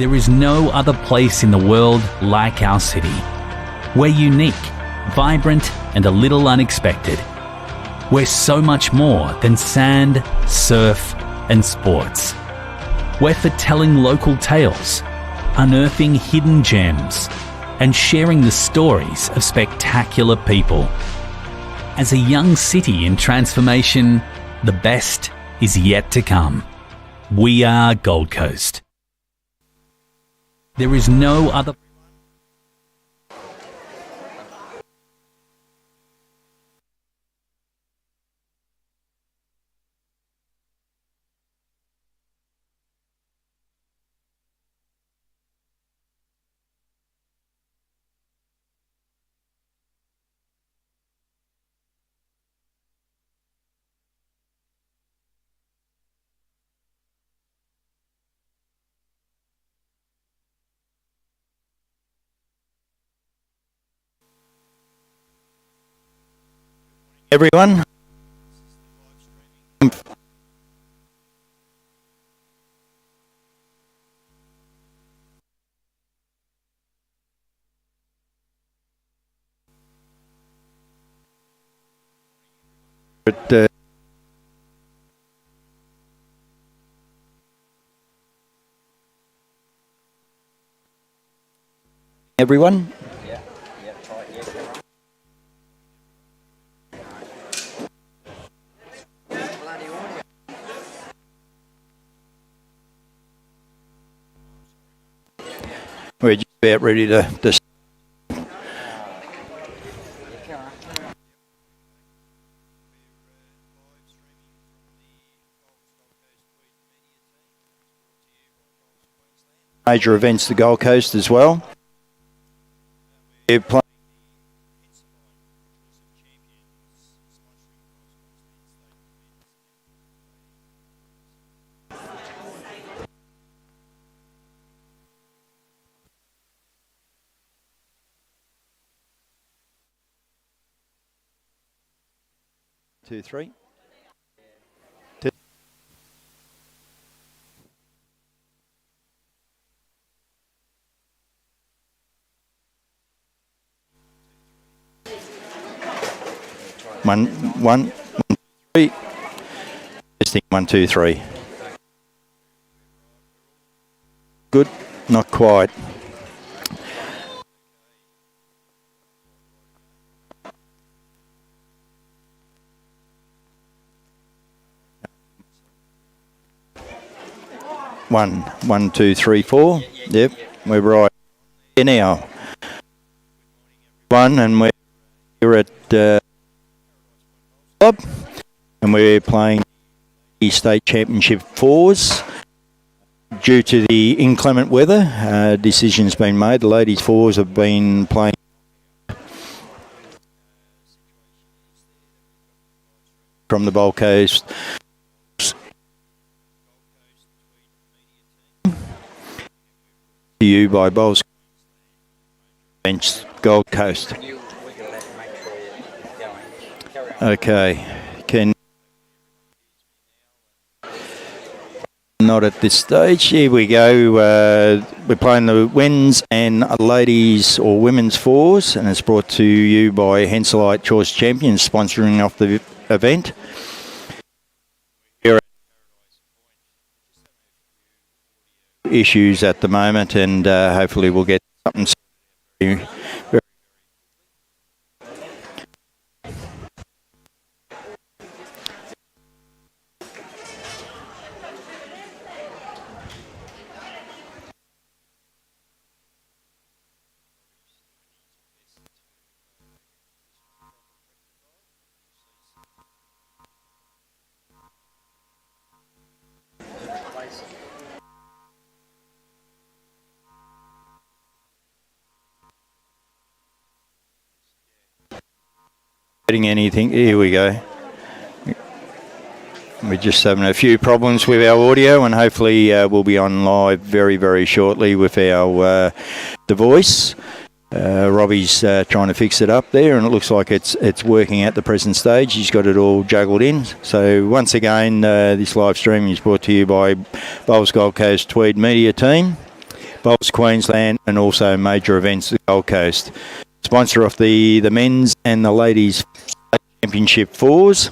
There is no other place in the world like our city. We're unique, vibrant, and a little unexpected. We're so much more than sand, surf, and sports. We're for telling local tales, unearthing hidden gems, and sharing the stories of spectacular people. As a young city in transformation, the best is yet to come. We are Gold Coast. There is no other... Everyone. Everyone. We're just about ready to major events to Gold Coast as well. We're playing two, three. One, three. Testing 1, 2, 3. Good, not quite. One, 2, 3, 4. Yep, we're right here now. One, and we're at club, and we're playing the state championship fours. Due to the inclement weather, decision's been made. The ladies fours have been playing from the Gold Coast. To you by Bowls Bench Gold Coast. Okay, not at this stage. Here we go. We're playing the Wens and ladies or women's fours, and it's brought to you by Henselite Choice Champions, sponsoring off the event. Issues at the moment, and hopefully we'll get something very. Anything. Here we go. We're just having a few problems with our audio, and hopefully we'll be on live very, very shortly with our the voice. Robbie's trying to fix it up there, and it looks like it's working at the present stage. He's got it all juggled in. So once again, this live streaming is brought to you by Bowls Gold Coast-Tweed Media Team. Bowls Queensland, and also major events at the Gold Coast. Sponsor of the men's and the ladies' championship fours.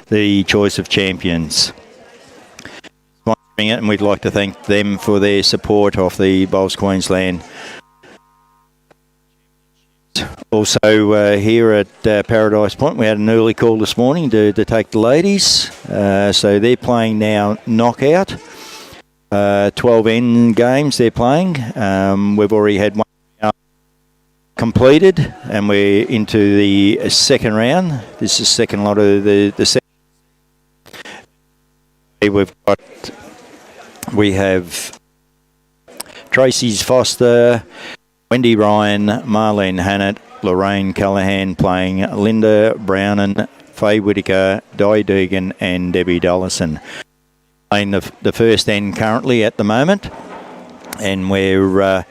The Choice of Champions. Sponsoring it, and we'd like to thank them for their support of the Bowls Queensland. Also here at Paradise Point, we had an early call this morning to take the ladies. So they're playing now knockout. 12 end games they're playing. We've already had one completed, and we're into the second round. This is the second lot of the second. We have Tracy's Foster, Wendy Ryan, Marlene Hannant, Lorraine Callaghan playing Lynda, Brownen, Whittaker, Di Deegan and Debbie Dalliston. Playing the first end currently at the moment, and we're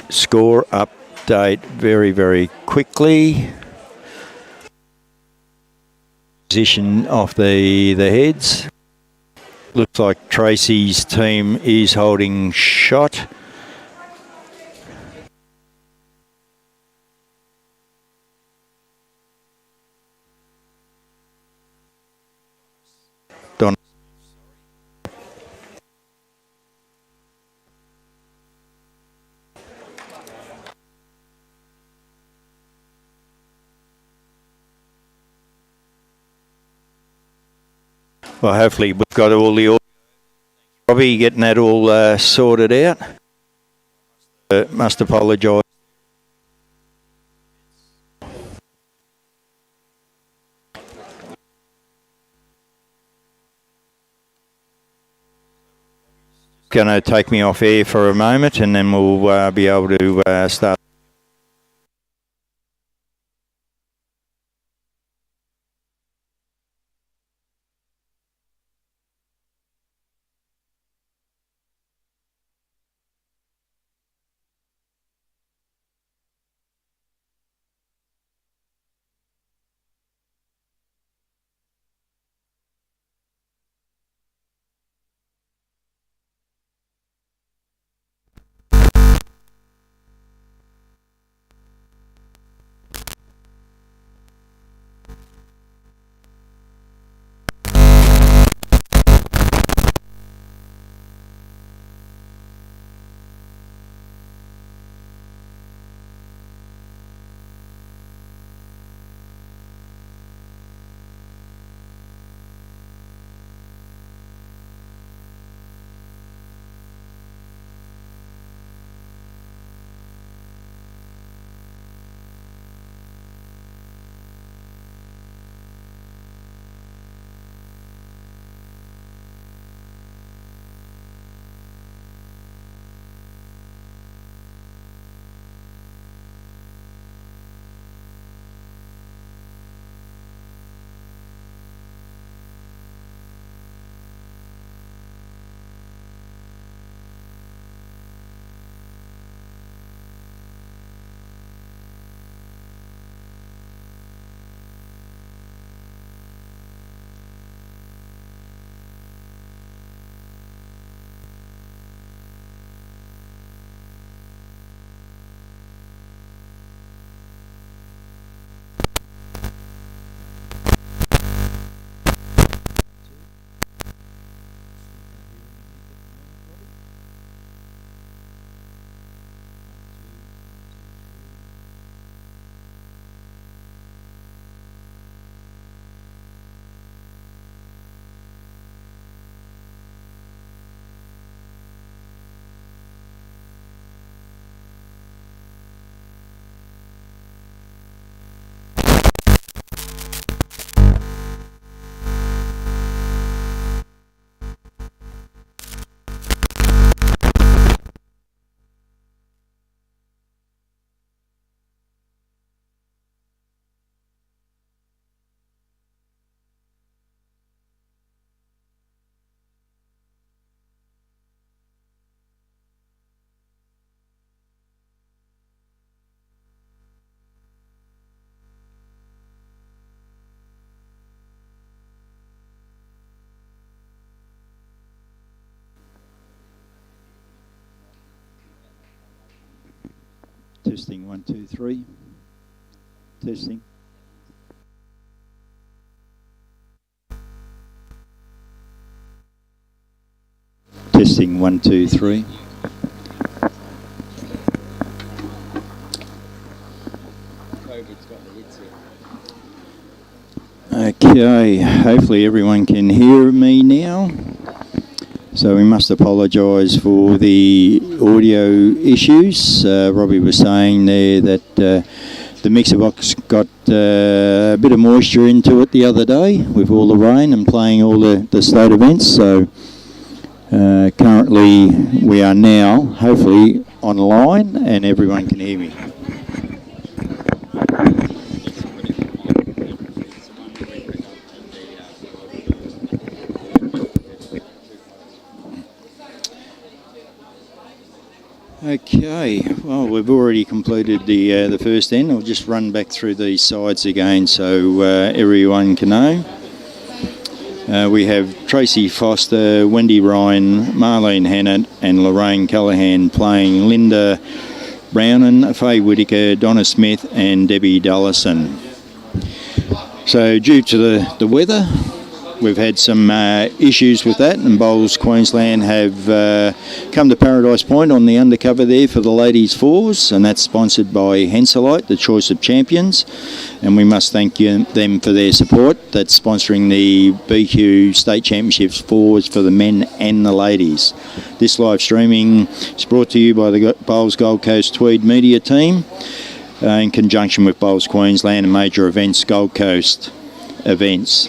score update very, very quickly. Position of the heads. Looks like Tracy's team is holding shot. Donna. Well, hopefully we've got all the audio. Robbie getting that all sorted out. Must apologise. Going to take me off air for a moment, and then we'll be able to start. Testing 1, 2, 3. Testing. Testing 1, 2, 3. Okay, hopefully everyone can hear me now. So we must apologise for the audio issues. Robbie was saying there that the mixer box got a bit of moisture into it the other day with all the rain and playing all the state events. So currently we are now hopefully online and everyone can hear me. Okay, well, we've already completed the first end. I'll just run back through these sides again so everyone can know. We have Tracy Foster, Wendy Ryan, Marlene Hannant and Lorraine Callaghan playing Lynda, Brownen, Faye Whittaker, Donna Smith and Debbie Dalliston. So due to the weather, we've had some issues with that, and Bowls Queensland have come to Paradise Point on the undercover there for the ladies fours, and that's sponsored by Henselite, the Choice of Champions, and we must thank them for their support. That's sponsoring the BQ State Championships fours for the men and the ladies. This live streaming is brought to you by the Bowls Gold Coast Tweed media team in conjunction with Bowls Queensland and Major Events Gold Coast events.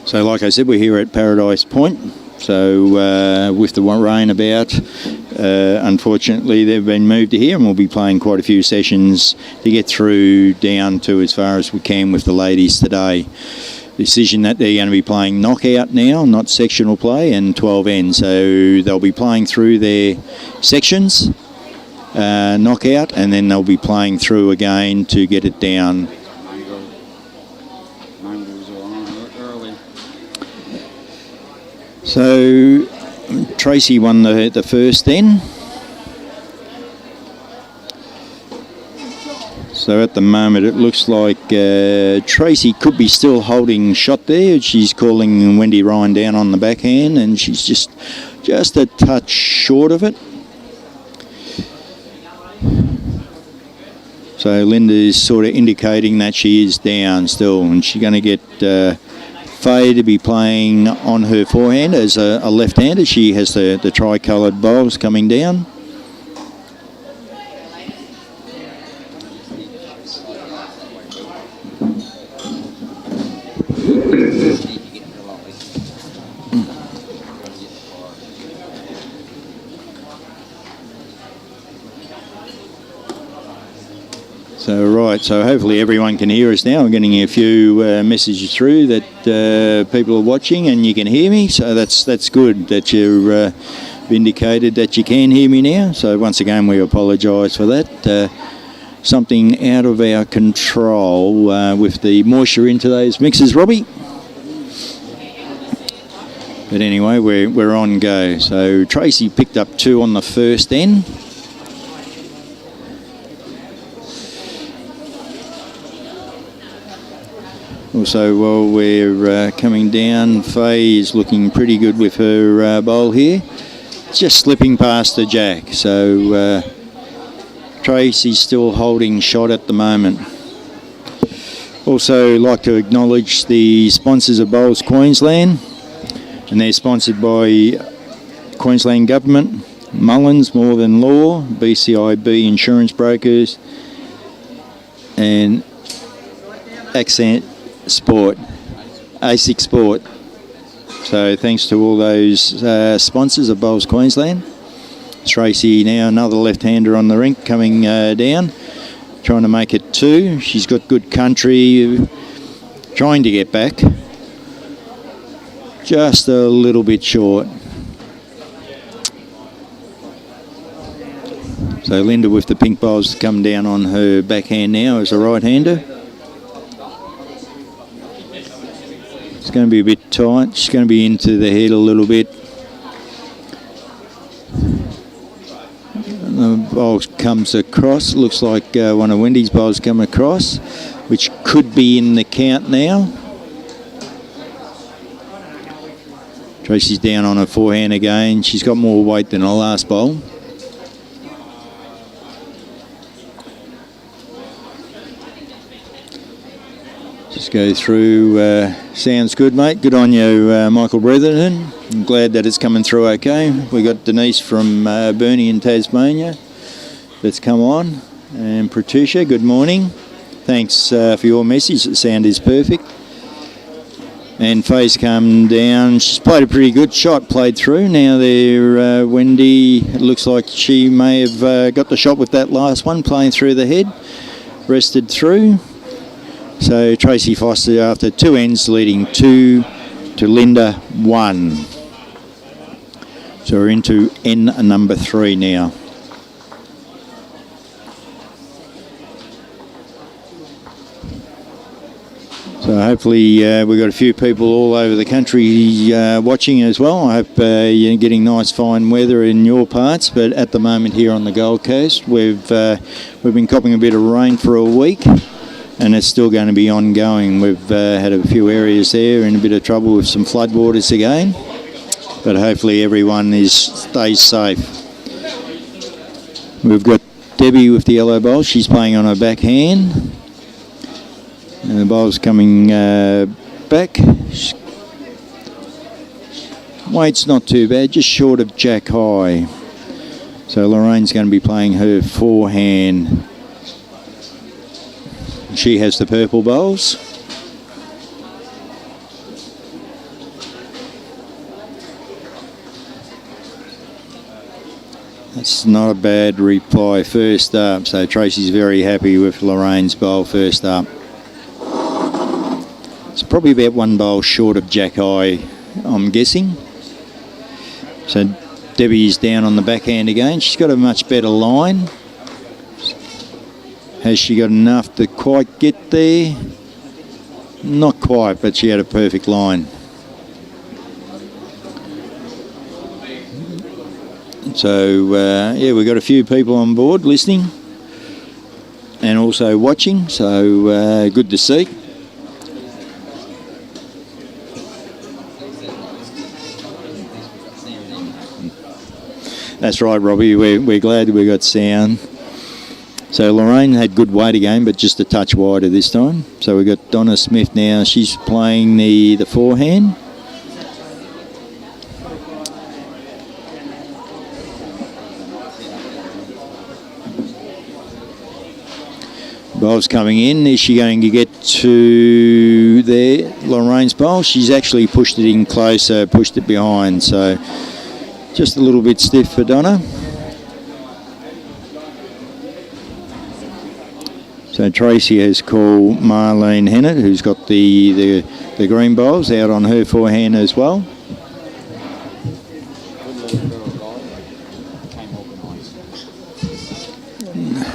So like I said, we're here at Paradise Point. So with the rain about, unfortunately they've been moved to here, and we'll be playing quite a few sessions to get through down to as far as we can with the ladies today. Decision that they're going to be playing knockout now, not sectional play, and 12N. So they'll be playing through their sections, knockout, and then they'll be playing through again to get it down. So Tracy won the first then. So at the moment it looks like Tracy could be still holding shot there. She's calling Wendy Ryan down on the backhand, and she's just a touch short of it. So Lynda is sort of indicating that she is down still, and she's going to get Faye to be playing on her forehand as a left-hander. She has the tri-coloured bowls coming down. So hopefully everyone can hear us now. I'm getting a few messages through that people are watching and you can hear me. So that's good that you've indicated that you can hear me now. So once again, we apologise for that. Something out of our control with the moisture into those mixes, Robbie. But anyway, we're on go. So Tracy picked up 2 on the first end. Also, while we're coming down, Faye is looking pretty good with her bowl here. Just slipping past the jack. So Tracy's still holding shot at the moment. Also like to acknowledge the sponsors of Bowls Queensland, and they're sponsored by Queensland Government, Mullins, More Than Law, BCIB Insurance Brokers and Accent Sport, ASIC Sport. So thanks to all those sponsors of Bowls Queensland. Tracy now another left-hander on the rink coming down, trying to make it 2. She's got good country, trying to get back. Just a little bit short. So Lynda with the pink bowls come down on her backhand now as a right-hander. It's going to be a bit tight. She's going to be into the head a little bit. The ball comes across. Looks like one of Wendy's bowls come across, which could be in the count now. Tracy's down on her forehand again. She's got more weight than her last bowl. Just go through. Sounds good, mate. Good on you, Michael Bretherton. I'm glad that it's coming through okay. We got Denise from Burnie in Tasmania that's come on. And Pratusha, good morning. Thanks for your message. The sound is perfect. And Faye's come down. She's played a pretty good shot, played through. Now there, Wendy, it looks like she may have got the shot with that last one, playing through the head. Rested through. So Tracy Foster after 2 ends leading 2 to Lynda 1. So we're into N number 3 now. So hopefully we've got a few people all over the country watching as well. I hope you're getting nice fine weather in your parts, but at the moment here on the Gold Coast we've been copping a bit of rain for a week. And it's still going to be ongoing. We've had a few areas there in a bit of trouble with some floodwaters again. But hopefully everyone stays safe. We've got Debbie with the yellow bowl. She's playing on her backhand. And the bowl's coming back. Weight's not too bad, just short of jack high. So Lorraine's going to be playing her forehand. She has the purple bowls. That's not a bad reply first up. So Tracy's very happy with Lorraine's bowl first up. It's probably about 1 bowl short of jack high, I'm guessing. So Debbie's down on the backhand again. She's got a much better line. Has she got enough to quite get there? Not quite, but she had a perfect line. So, yeah, we've got a few people on board listening and also watching, so good to see. That's right, Robbie. We're glad we got sound. So Lorraine had good weight again, but just a touch wider this time. So we've got Donna Smith now. She's playing the forehand. Bowl's coming in. Is she going to get to there? Lorraine's bowl. She's actually pushed it in closer, pushed it behind. So just a little bit stiff for Donna. So Tracy has called Marlene Hannant, who's got the green bowls, out on her forehand as well.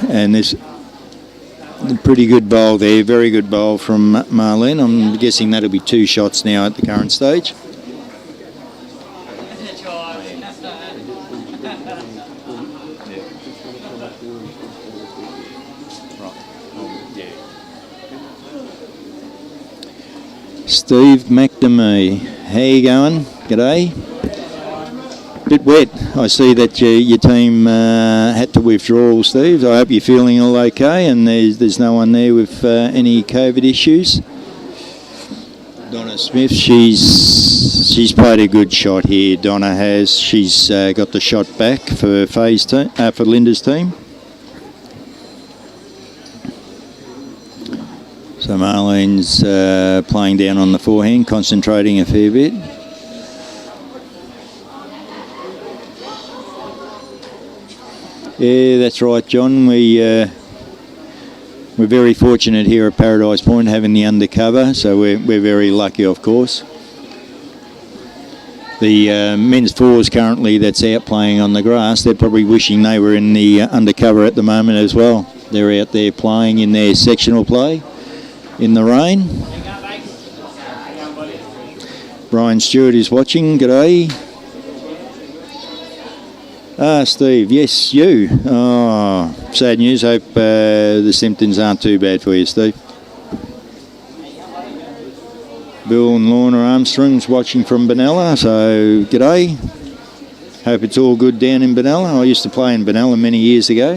And there's a pretty good bowl there, very good bowl from Marlene. I'm guessing that'll be 2 shots now at the current stage. Steve McNamee, how you going? G'day. Bit wet. I see that your team had to withdraw, Steve. I hope you're feeling all okay and there's no one there with any COVID issues. Donna Smith, she's played a good shot here. Donna has. She's got the shot back for Faye's team, for Lynda's team. So Marlene's playing down on the forehand, concentrating a fair bit. Yeah, that's right, John. We're very fortunate here at Paradise Point having the undercover, so we're very lucky, of course. The men's fours currently that's out playing on the grass, they're probably wishing they were in the undercover at the moment as well. They're out there playing in their sectional play in the rain. Brian Stewart is watching. G'day. Steve, yes, you. Oh, sad news. Hope the symptoms aren't too bad for you, Steve. Bill and Lorna Armstrong's watching from Benalla, so g'day. Hope it's all good down in Benalla. I used to play in Benalla many years ago.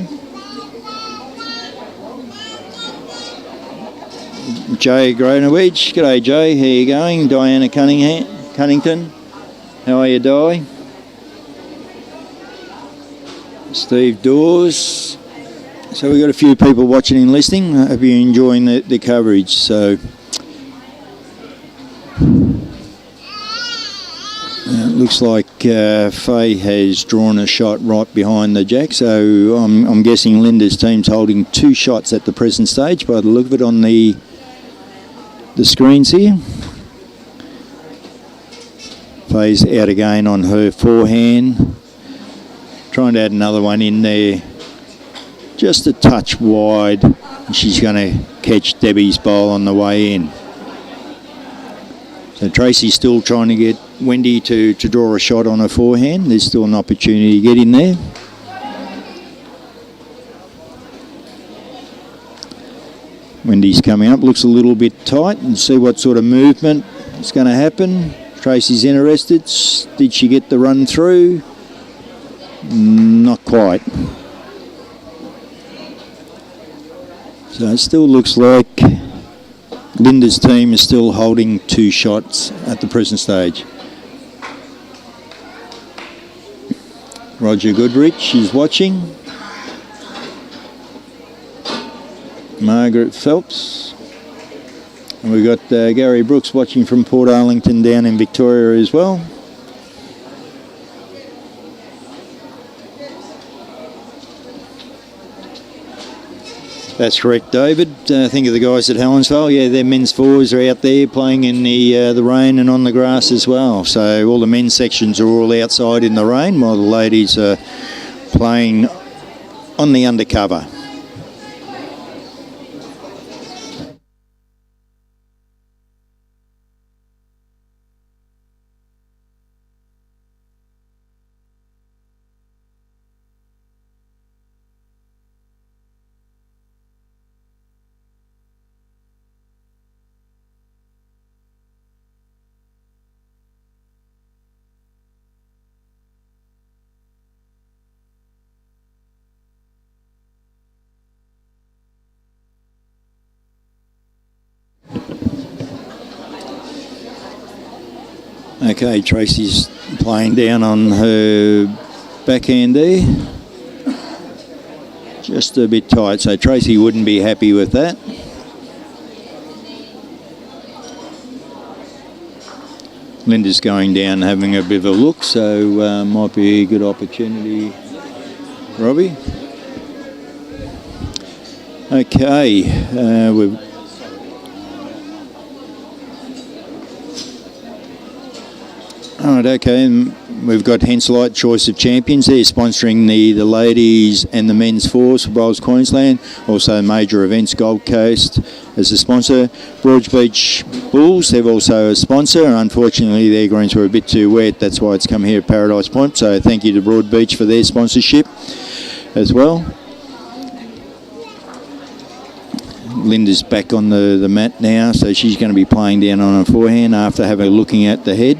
Jay Gronowedge, g'day Jay, how you going? Diana Cunnington, how are you, Di? Steve Dawes. So we've got a few people watching and listening. I hope you're enjoying the coverage. So it looks like Faye has drawn a shot right behind the jack. So I'm guessing Lynda's team's holding 2 shots at the present stage by the look of it on the screens here. Faye's out again on her forehand. Trying to add another one in there. Just a touch wide. And she's going to catch Debbie's bowl on the way in. So Tracy's still trying to get Wendy to draw a shot on her forehand. There's still an opportunity to get in there. Wendy's coming up. Looks a little bit tight, and see what sort of movement is going to happen. Tracy's interested. Did she get the run through? Not quite. So it still looks like Lynda's team is still holding 2 shots at the present stage. Roger Goodrich is watching. Margaret Phelps. And we've got Gary Brooks watching from Port Arlington down in Victoria as well. That's correct, David. Think of the guys at Helensvale. Yeah, their men's 4s are out there playing in the rain and on the grass as well. So all the men's sections are all outside in the rain while the ladies are playing on the undercover. Okay, Tracy's playing down on her backhand there. Just a bit tight, so Tracy wouldn't be happy with that. Lynda's going down having a bit of a look, so might be a good opportunity, Robbie. Okay, we've Alright, okay, and we've got Henselite Choice of Champions there sponsoring the ladies and the men's 4s for Bowls Queensland. Also major events, Gold Coast as a sponsor. Broadbeach Bulls, they've also a sponsor. Unfortunately, their greens were a bit too wet. That's why it's come here at Paradise Point. So thank you to Broadbeach for their sponsorship as well. Lynda's back on the mat now, so she's going to be playing down on her forehand after having a looking at the head.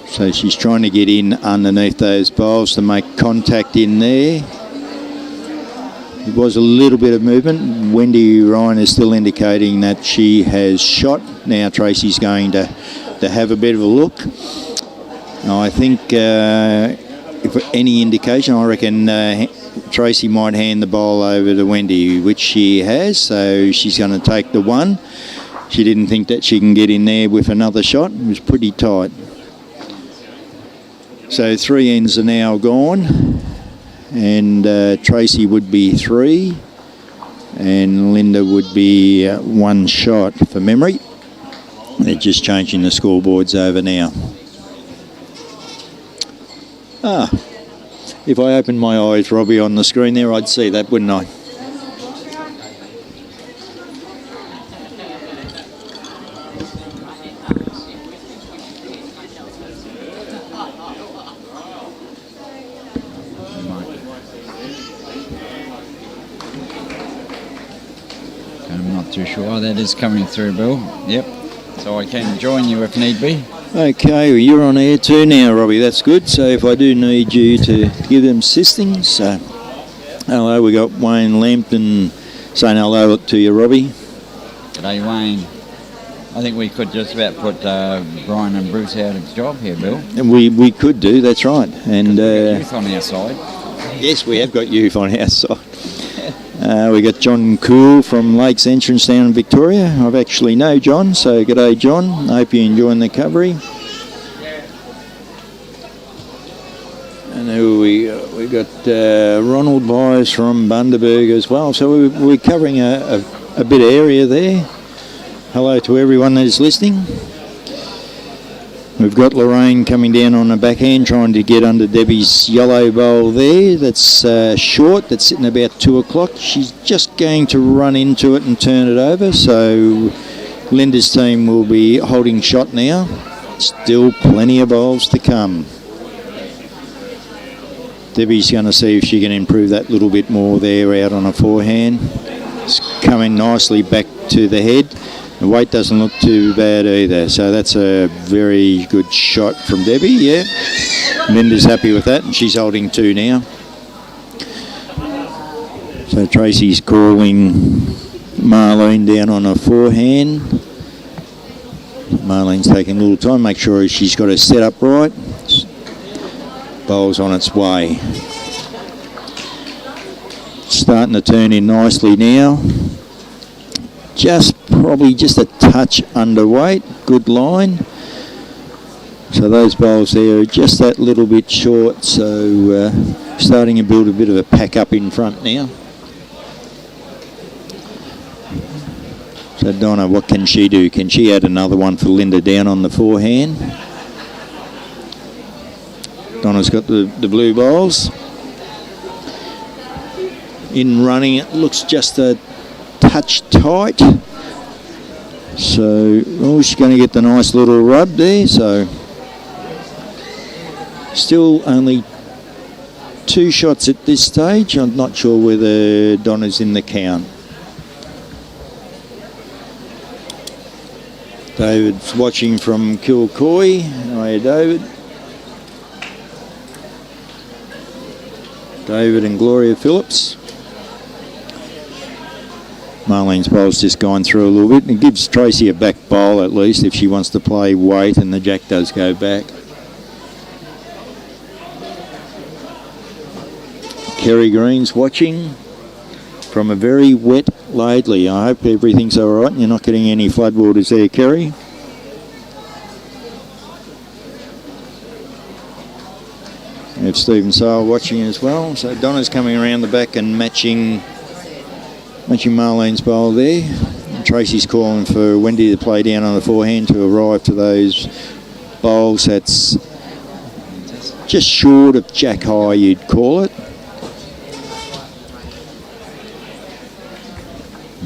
So she's trying to get in underneath those bowls to make contact in there. There was a little bit of movement. Wendy Ryan is still indicating that she has shot. Now Tracy's going to have a bit of a look. Now I think if any indication, I reckon Tracy might hand the bowl over to Wendy, which she has. So she's going to take the one. She didn't think that she can get in there with another shot. It was pretty tight. So 3 ends are now gone, and Tracy would be 3, and Lynda would be 1 shot for memory. They're just changing the scoreboards over now. If I opened my eyes, Robbie, on the screen there, I'd see that, wouldn't I? I'm not too sure. That is coming through, Bill. Yep. So I can join you if need be. Okay, well, you're on air too now, Robbie. That's good. So if I do need you to give them assisting, so hello, we got Wayne Lambton saying hello to you, Robbie. G'day, Wayne. I think we could just about put Brian and Bruce out of job here, Bill. And we could do, that's right. And we've got youth on our side. Yes, we have got youth on our side. We got John Cool from Lakes Entrance down in Victoria. I've actually know John, so g'day John. Hope you're enjoying the recovery. And who we got Ronald Byers from Bundaberg as well. So we're covering a bit of area there. Hello to everyone that is listening. We've got Lorraine coming down on the backhand, trying to get under Debbie's yellow bowl there. That's short, that's sitting about 2 o'clock. She's just going to run into it and turn it over. So Lynda's team will be holding shot now. Still plenty of bowls to come. Debbie's going to see if she can improve that little bit more there out on a forehand. It's coming nicely back to the head. The weight doesn't look too bad either, so that's a very good shot from Debbie, yeah. Lynda's happy with that, and she's holding 2 now. So Tracy's calling Marlene down on a forehand. Marlene's taking a little time, make sure she's got her set up right. Bowl's on its way. Starting to turn in nicely now. Probably just a touch underweight, good line. So those bowls there are just that little bit short, so starting to build a bit of a pack up in front now. So Donna, what can she do? Can she add another one for Lynda down on the forehand? Donna's got the blue bowls. In running, it looks just a touch tight. So, she's going to get the nice little rub there. So, still only 2 shots at this stage. I'm not sure whether Donna's in the count. David's watching from Kilcoy. Hiya, David. David and Gloria Phillips. Marlene's bowl's just gone through a little bit, and it gives Tracy a back bowl at least if she wants to play weight and the jack does go back. Kerry Green's watching from a very wet Laidley. I hope everything's all right and you're not getting any floodwaters there, Kerry. We have Stephen Sale watching as well. So Donna's coming around the back and matching Marlene's bowl there. And Tracy's calling for Wendy to play down on the forehand to arrive to those bowls. That's just short of jack high, you'd call it.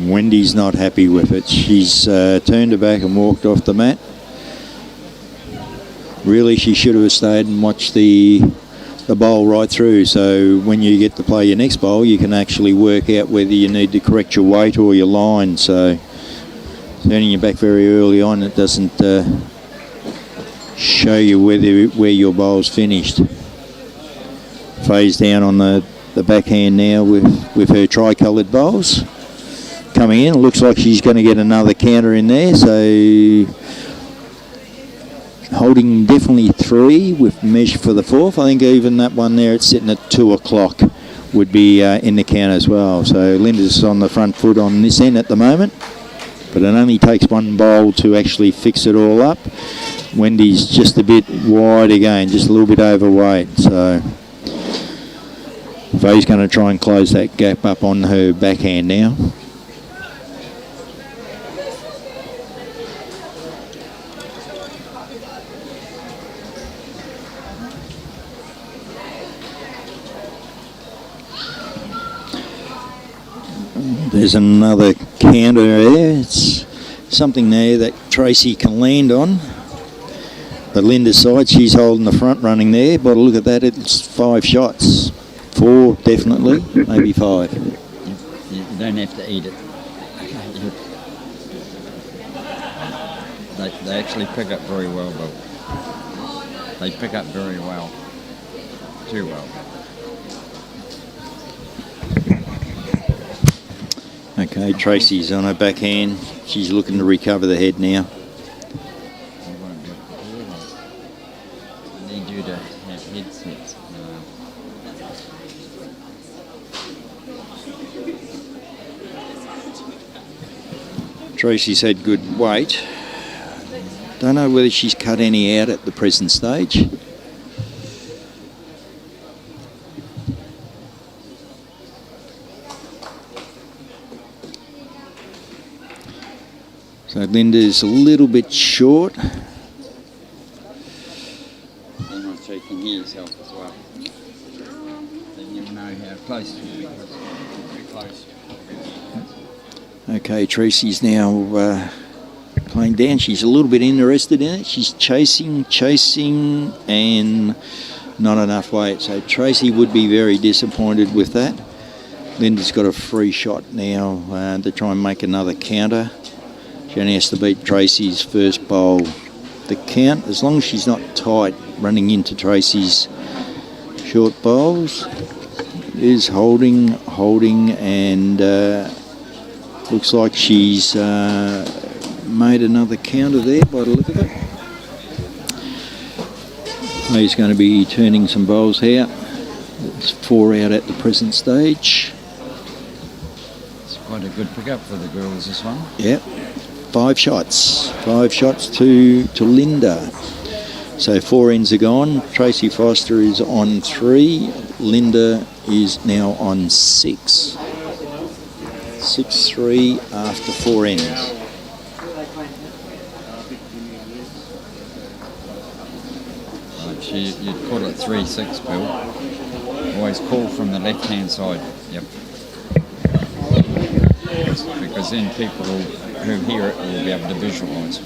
Wendy's not happy with it. She's turned her back and walked off the mat. Really, she should have stayed and watched the bowl right through, so when you get to play your next bowl you can actually work out whether you need to correct your weight or your line. So turning your back very early on, it doesn't show you where your bowl's finished. Phase down on the backhand now with her tri-coloured bowls coming in. It looks like she's going to get another counter in there, so holding definitely 3 with measure for the 4th. I think even that one there, it's sitting at 2 o'clock, would be in the count as well. So Lynda's on the front foot on this end at the moment, but it only takes one bowl to actually fix it all up. Wendy's just a bit wide again, just a little bit overweight. So Faye's going to try and close that gap up on her backhand now. There's another counter there. It's something there that Tracy can land on. But Lynda's side, she's holding the front running there. But look at that, it's 5 shots. 4 definitely, maybe 5. You don't have to eat it. They actually pick up very well, Bill. They pick up very well. Too well. Okay, Tracy's on her backhand. She's looking to recover the head now. I won't be able to hear that. I need you to have headsets. Tracy's had good weight. Don't know whether she's cut any out at the present stage. So Lynda's a little bit short. And so you can hear yourself as well. Then you'll know how close you are. Too close. Okay, Tracy's now playing down. She's a little bit interested in it. She's chasing, and not enough weight. So Tracy would be very disappointed with that. Lynda's got a free shot now to try and make another counter. She only has to beat Tracy's first bowl. The count, as long as she's not tight running into Tracy's short bowls, is holding, and looks like she's made another counter there by the look of it. He's going to be turning some bowls out. It's 4 out at the present stage. It's quite a good pickup for the girls, this one. Yep. 5 shots to Lynda. So 4 ends are gone. Tracy Foster is on 3. Lynda is now on 6. 6-3 after 4 ends. You'd call it 3-6, Bill. Always call from the left-hand side. Yep. Because then people who hear it will be able to visualise.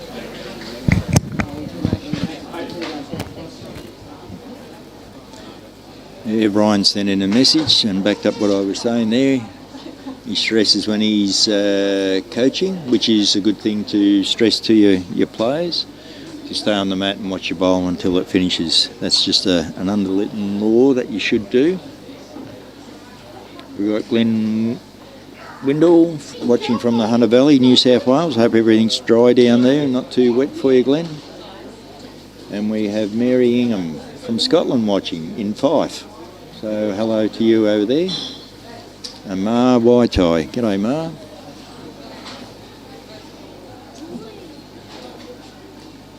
Yeah, Brian sent in a message and backed up what I was saying there. He stresses when he's coaching, which is a good thing to stress to your players, to stay on the mat and watch your bowl until it finishes. That's just an unwritten law that you should do. We've got Glenn Windle watching from the Hunter Valley, New South Wales. Hope everything's dry down there and not too wet for you, Glenn. And we have Mary Ingham from Scotland watching in Fife. So hello to you over there. And Ma Waitai. G'day, Ma.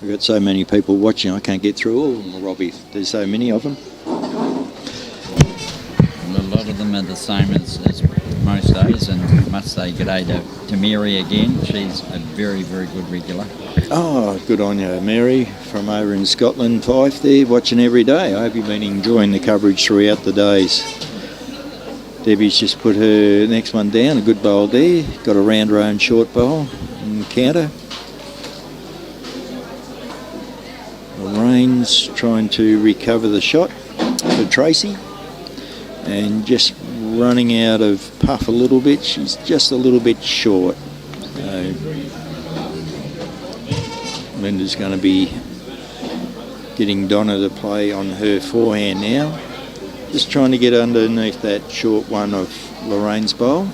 We've got so many people watching, I can't get through all of them, Robbie. There's so many of them. A lot of them are the same as most days, and must say g'day to Mary again. She's a very, very good regular. Oh, good on you, Mary, from over in Scotland, Fife there, watching every day. I hope you've been enjoying the coverage throughout the days. Debbie's just put her next one down, a good bowl there. Got a round her own short bowl and counter. Lorraine's trying to recover the shot for Tracy and just running out of puff a little bit. She's just a little bit short. So Lynda's going to be getting Donna to play on her forehand now. Just trying to get underneath that short one of Lorraine's bowl.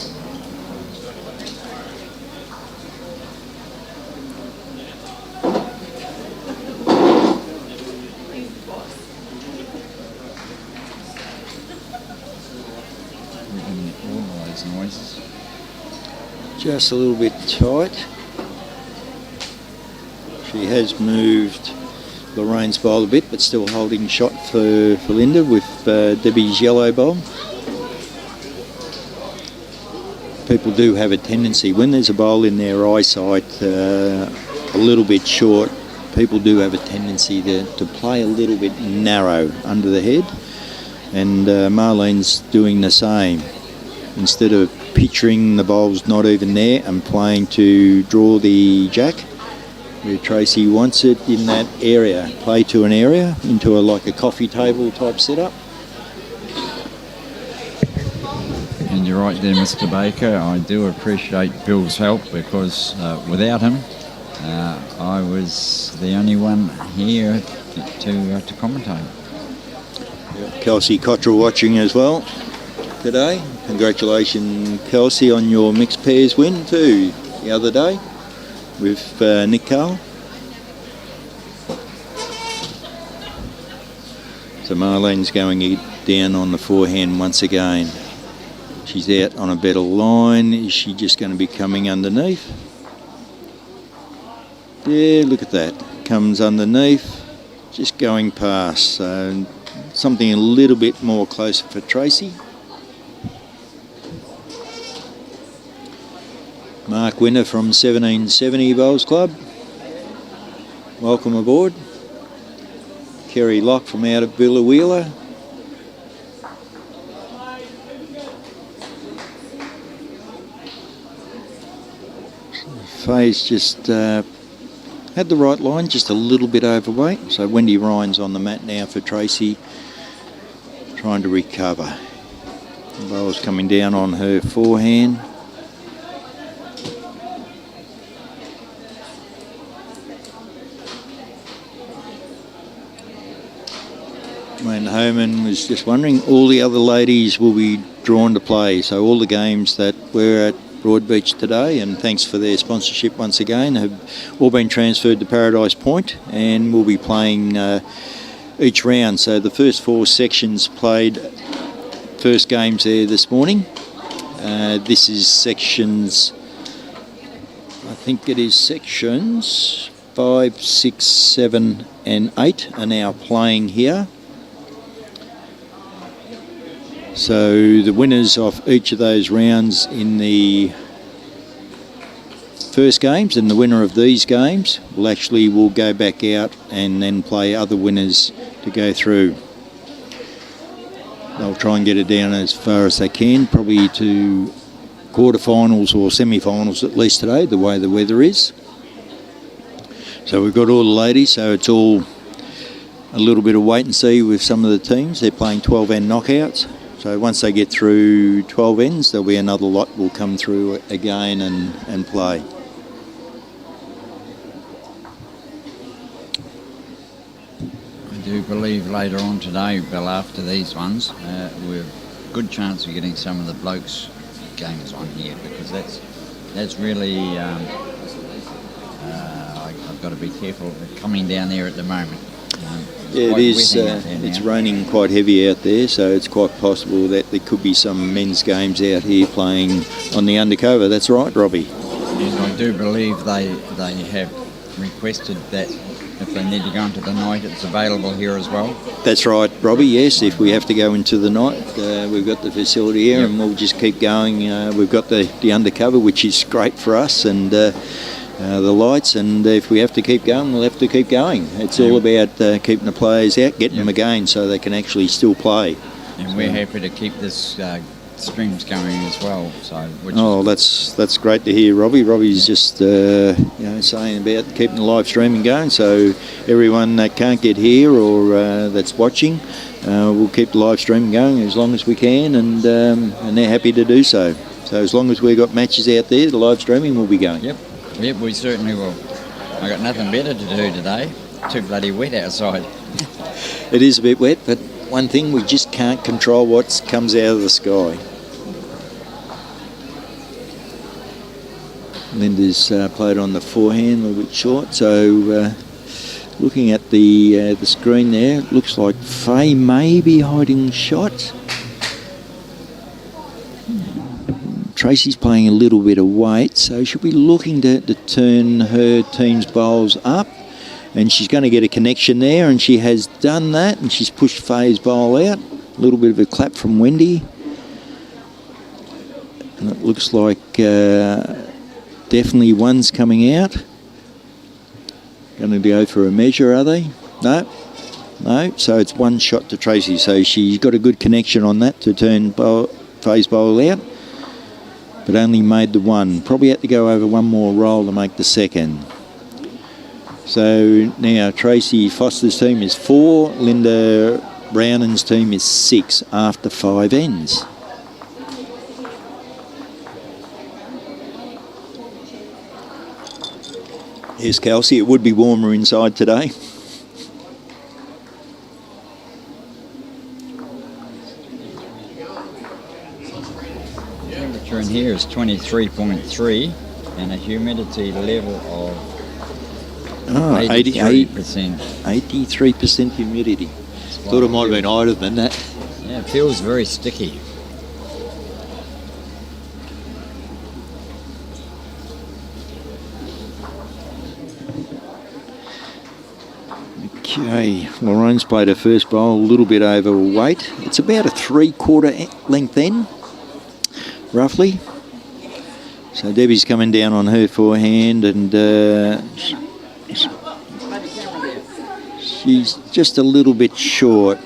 Just a little bit tight. She has moved Lorraine's bowl a bit, but still holding shot for Lynda with Debbie's yellow bowl. People do have a tendency, when there's a bowl in their eyesight a little bit short, people do have a tendency to play a little bit narrow under the head. And Marlene's doing the same. Instead of picturing the bowl's not even there and playing to draw the jack, where Tracy wants it in that area, play to an area, into like a coffee table type setup. And you're right there, Mr. Baker. I do appreciate Bill's help because without him, I was the only one here to commentate. Kelsey Cottrell watching as well today. Congratulations, Kelsey, on your mixed pairs win too the other day with Nick Carl. So Marlene's going down on the forehand once again. She's out on a better line. Is she just going to be coming underneath? Yeah, look at that. Comes underneath, just going past. So something a little bit more closer for Tracy. Mark Winner from 1770 Bowls Club. Welcome aboard. Kerry Locke from out of Billawheeler. Faye's just had the right line, just a little bit overweight. So Wendy Ryan's on the mat now for Tracy, trying to recover. The bowl's coming down on her forehand. When Homan was just wondering, all the other ladies will be drawn to play. So all the games that were at Broadbeach today, and thanks for their sponsorship once again, have all been transferred to Paradise Point and will be playing each round. So the first 4 sections played first games there this morning. This is sections, I think it is sections 5, 6, 7 and 8 are now playing here. So the winners of each of those rounds in the first games and the winner of these games will go back out and then play other winners to go through. They'll try and get it down as far as they can, probably to quarterfinals or semi-finals at least today, the way the weather is. So we've got all the ladies, so it's all a little bit of wait and see with some of the teams. They're playing 12 end knockouts. So once they get through 12 ends, there'll be another lot will come through again and play. I do believe later on today, Bill, after these ones, we've a good chance of getting some of the blokes games on here, because that's really I've got to be careful coming down there at the moment. Yeah, it is. It's raining quite heavy out there, so it's quite possible that there could be some men's games out here playing on the undercover. That's right, Robbie. And I do believe they have requested that if they need to go into the night, it's available here as well. That's right, Robbie. Yes, if we have to go into the night, we've got the facility here, and we'll just keep going. We've got the undercover, which is great for us, and the lights, and if we have to keep going, we'll have to keep going. It's all about keeping the players out, getting them again so they can actually still play. And we're happy to keep this streams going as well. That's great to hear, Robbie. Robbie's just saying about keeping the live streaming going, so everyone that can't get here or that's watching, we'll keep the live streaming going as long as we can, and they're happy to do so. So as long as we've got matches out there, the live streaming will be going. Yep, we certainly will. I got nothing better to do today. Too bloody wet outside. It is a bit wet, but one thing, we just can't control what comes out of the sky. Lynda's played on the forehand a little bit short, so looking at the screen there, it looks like Faye may be hiding shots. Tracy's playing a little bit of weight, so she'll be looking to turn her team's bowls up, and she's going to get a connection there, and she has done that, and she's pushed Faye's bowl out. A little bit of a clap from Wendy, and it looks like definitely one's coming out. Going to go for a measure, are they? No, so it's one shot to Tracy, so she's got a good connection on that to turn Faye's bowl out, but only made the one. Probably had to go over one more roll to make the second. So now Tracy Foster's team is 4, Lynda Brownen's team is 6 after 5 ends. Yes, Kelsey, it would be warmer inside today. Temperature in here is 23.3 and a humidity level of 83%. 83% humidity. Thought it might have been higher than that. Yeah, it feels very sticky. Okay, Lorraine's played her first bowl a little bit overweight. It's about a 3/4 length end, roughly. So Debbie's coming down on her forehand, and she's just a little bit short,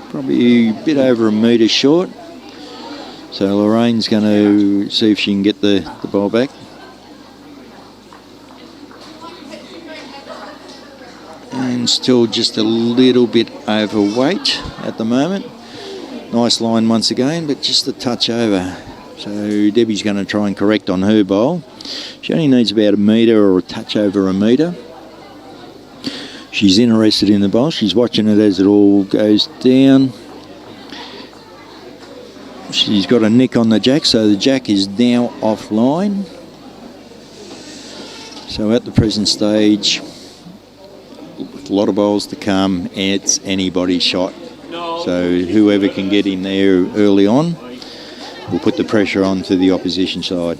probably a bit over a metre short. So Lorraine's going to see if she can get the ball back. And still just a little bit overweight at the moment. Nice line once again, but just a touch over. So Debbie's going to try and correct on her bowl. She only needs about a metre or a touch over a metre. She's interested in the bowl. She's watching it as it all goes down. She's got a nick on the jack, so the jack is now offline. So at the present stage, with a lot of bowls to come, it's anybody's shot. So whoever can get in there early on will put the pressure on to the opposition side.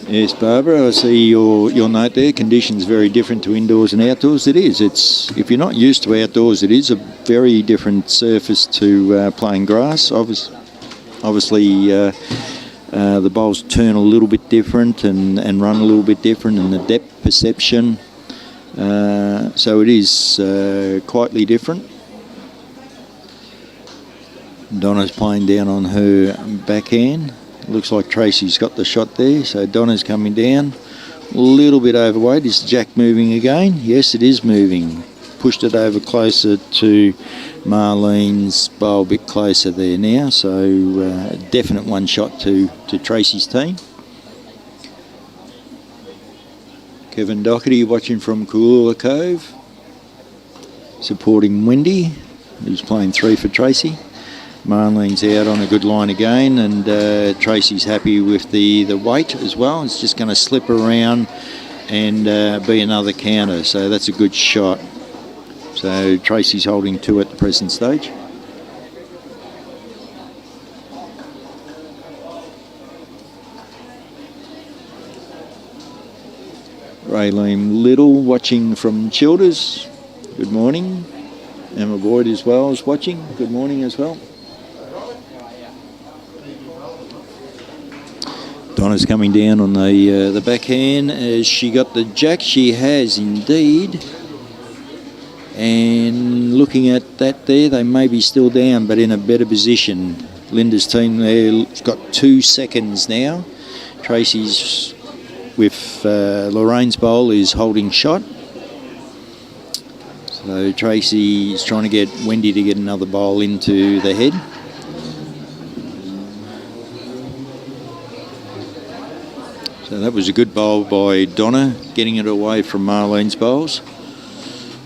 Yes, Barbara, I see your note there. Conditions very different to indoors and outdoors. It is. It's, if you're not used to outdoors, it is a very different surface to playing grass. Obviously, the bowls turn a little bit different and run a little bit different, and the depth perception. So it is quietly different. Donna's playing down on her backhand. Looks like Tracy's got the shot there, so Donna's coming down. A little bit overweight. Is Jack moving again? Yes, it is moving. Pushed it over closer to Marlene's bowl, a bit closer there now, so a definite one shot to Tracy's team. Kevin Doherty watching from Cooloola Cove, supporting Wendy, who's playing 3 for Tracy. Marlene's out on a good line again, and Tracy's happy with the weight as well. It's just going to slip around and be another counter, so that's a good shot. So Tracy's holding 2 at the present stage. Raylene Little watching from Childers. Good morning. Emma Boyd as well is watching. Good morning as well. Donna's coming down on the backhand. Has she got the jack? She has indeed. And looking at that there, they may be still down, but in a better position. Lynda's team there's got 2 seconds now. Tracy's with Lorraine's bowl is holding shot. So Tracy's trying to get Wendy to get another bowl into the head. So that was a good bowl by Donna, getting it away from Marlene's bowls.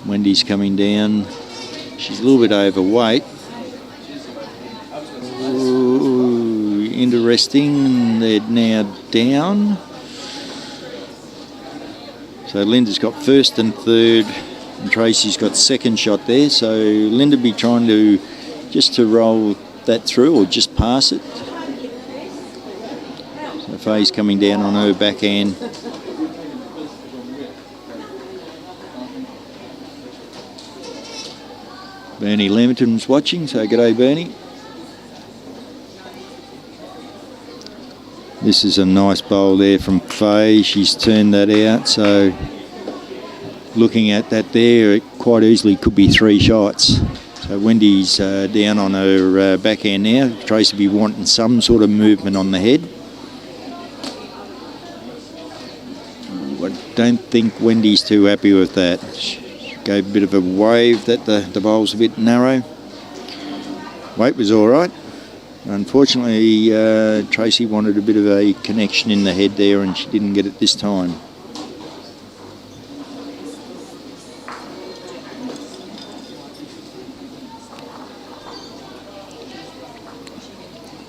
Wendy's coming down. She's a little bit overweight. Ooh, interesting. They're now down. So Lynda's got first and third, and Tracy's got second shot there. So Lynda be trying to roll that through or just pass it. So Faye's coming down on her backhand. Bernie Lamberton's watching, so g'day Bernie. This is a nice bowl there from Faye. She's turned that out, so looking at that there, it quite easily could be 3 shots. So Wendy's down on her backhand now. Tracy be wanting some sort of movement on the head. I don't think Wendy's too happy with that. She gave a bit of a wave that the bowl's a bit narrow. Weight was all right. Unfortunately, Tracy wanted a bit of a connection in the head there and she didn't get it this time.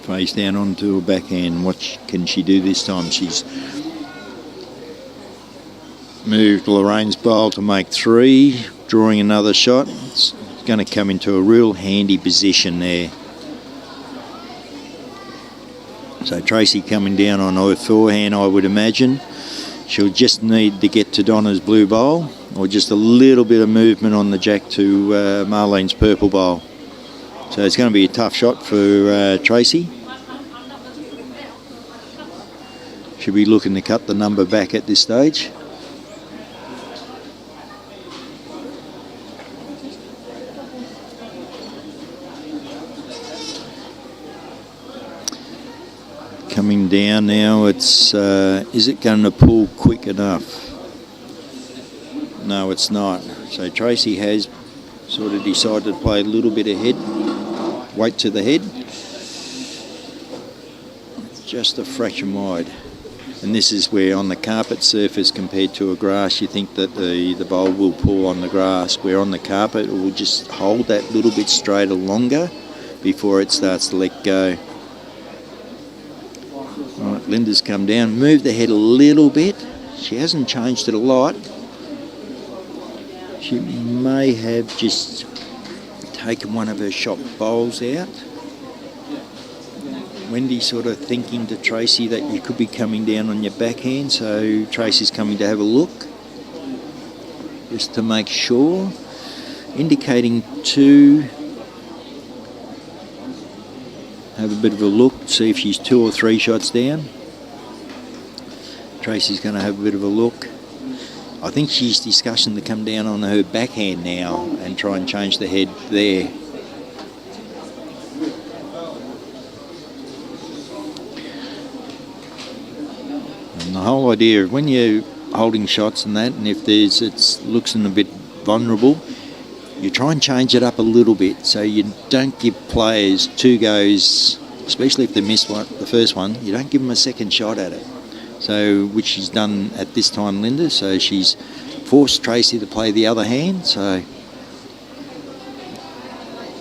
Face down onto her backhand. What can she do this time? She's moved Lorraine's bowl to make 3, drawing another shot. It's going to come into a real handy position there. So Tracy coming down on her forehand, I would imagine. She'll just need to get to Donna's blue bowl, or just a little bit of movement on the jack to Marlene's purple bowl. So it's going to be a tough shot for Tracy. She'll be looking to cut the number back at this stage. Coming down now, it's is it going to pull quick enough? No, it's not. So Tracy has sort of decided to play a little bit ahead, weight to the head, just a fraction wide. And this is where on the carpet surface compared to a grass, you think that the bowl will pull on the grass, where on the carpet it will just hold that little bit straighter longer before it starts to let go. All right, Lynda's come down, moved the head a little bit. She hasn't changed it a lot. She may have just taken one of her shot bowls out. Wendy sort of thinking to Tracy that you could be coming down on your backhand, so Tracy's coming to have a look just to make sure, indicating 2. Have a bit of a look, see if she's 2 or 3 shots down. Tracy's going to have a bit of a look. I think she's discussing to come down on her backhand now and try and change the head there. And the whole idea of when you're holding shots and that, and if it looks a bit vulnerable, you try and change it up a little bit so you don't give players 2 goes, especially if they miss the first one, you don't give them a second shot at it. So, which she's done at this time, Lynda, so she's forced Tracy to play the other hand. So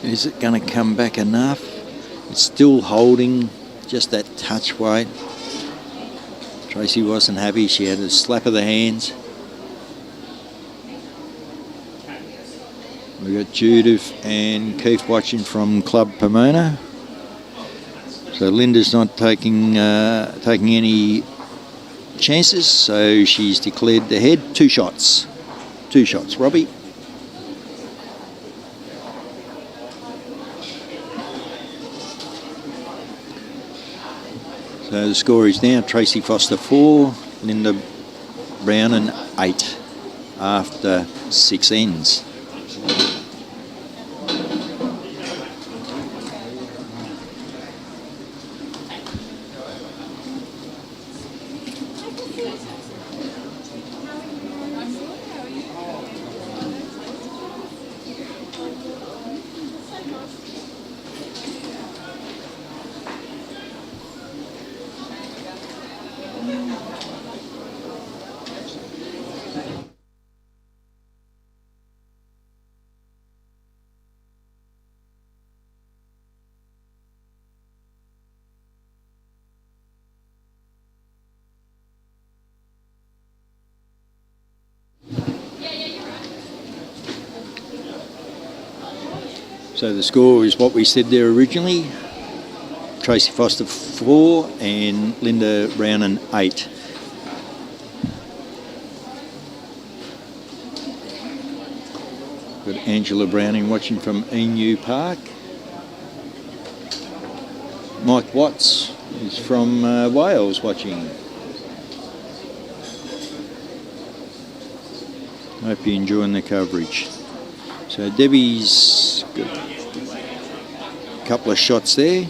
is it going to come back enough? It's still holding just that touch weight. Tracy wasn't happy, she had a slap of the hands. We've got Judith and Keith watching from Club Pomona. So Lynda's not taking any chances, so she's declared the head. 2 shots. 2 shots, Robbie. So the score is now Tracy Foster 4, Lynda Brownen 8 after 6 ends. So the score is what we said there originally. Tracy Foster 4 and Lynda Brownen 8. Got Angela Browning watching from Emu Park. Mike Watts is from Wales watching. Hope you're enjoying the coverage. So Debbie's got a couple of shots there.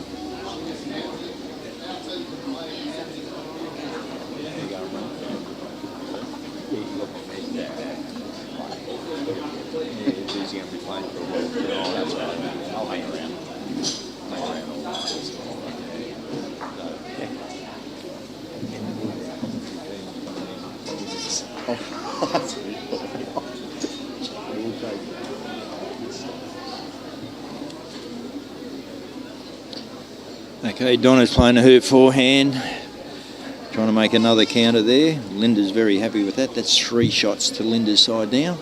Okay, Donna's playing her forehand, trying to make another counter there. Lynda's very happy with that. That's 3 shots to Lynda's side now.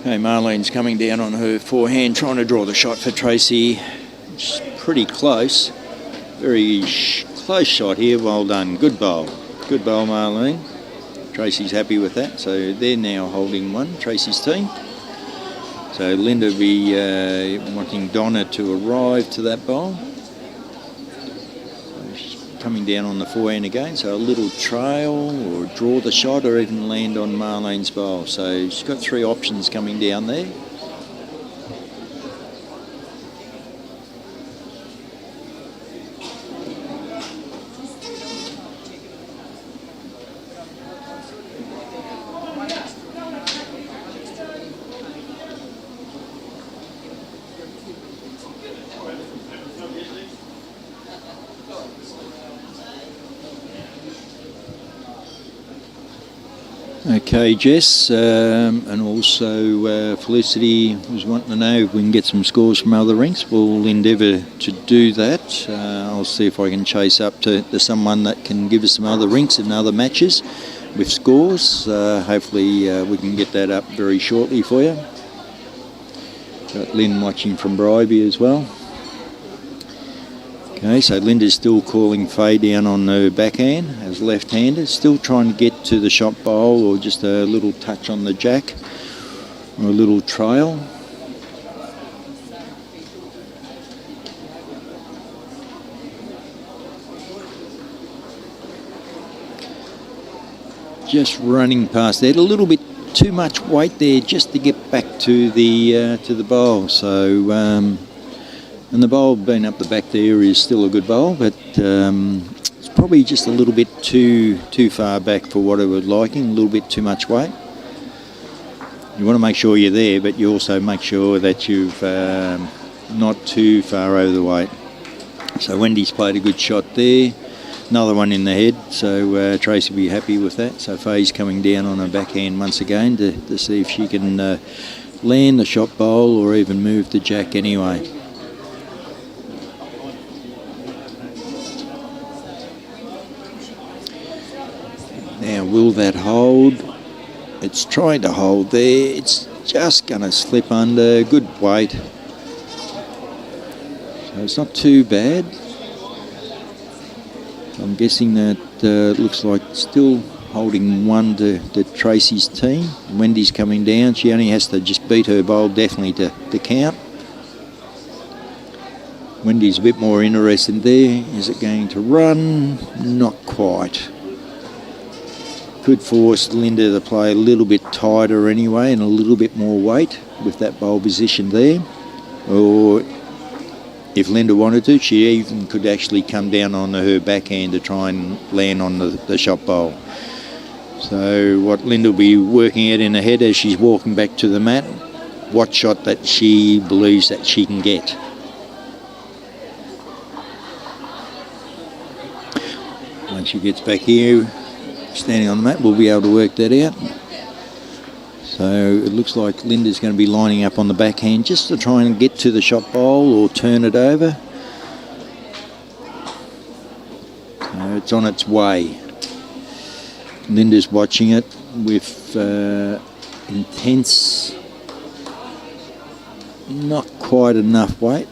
Okay, Marlene's coming down on her forehand, trying to draw the shot for Tracy. It's pretty close. Very close shot here. Well done. Good bowl. Good bowl, Marlene. Tracy's happy with that. So they're now holding one, Tracy's team. So Lynda will be wanting Donna to arrive to that bowl. So she's coming down on the forehand again. So a little trail or draw the shot or even land on Marlene's bowl. So she's got 3 options coming down there. Okay, Jess, and also Felicity was wanting to know if we can get some scores from other rinks. We'll endeavour to do that. I'll see if I can chase up to someone that can give us some other rinks and other matches with scores. Hopefully we can get that up very shortly for you. Got Lynn watching from Bribey as well. Okay, so Lynda's still calling Faye down on her backhand as left-hander, still trying to get to the shot bowl or just a little touch on the jack or a little trail. Just running past that, a little bit too much weight there just to get back to the bowl. So. And the bowl being up the back there is still a good bowl, but it's probably just a little bit too far back for what I was liking, a little bit too much weight. You want to make sure you're there, but you also make sure that you've not too far over the weight. So Wendy's played a good shot there, another one in the head, so Tracy will be happy with that. So Faye's coming down on her backhand once again to see if she can land the shot bowl or even move the jack anyway. Now, will that hold? It's trying to hold there. It's just going to slip under. Good weight. So it's not too bad. I'm guessing that looks like still holding one to Tracy's team. Wendy's coming down. She only has to just beat her bowl definitely to count. Wendy's a bit more interested there. Is it going to run? Not quite. Could force Lynda to play a little bit tighter anyway and a little bit more weight with that bowl position there. Or if Lynda wanted to, she even could actually come down on her backhand to try and land on the shot bowl. So what Lynda will be working at in her head as she's walking back to the mat, what shot that she believes that she can get. Once she gets back here, standing on the mat, we'll be able to work that out. So it looks like Lynda's going to be lining up on the backhand just to try and get to the shot bowl or turn it over. So it's on its way. Lynda's watching it with intense, not quite enough weight.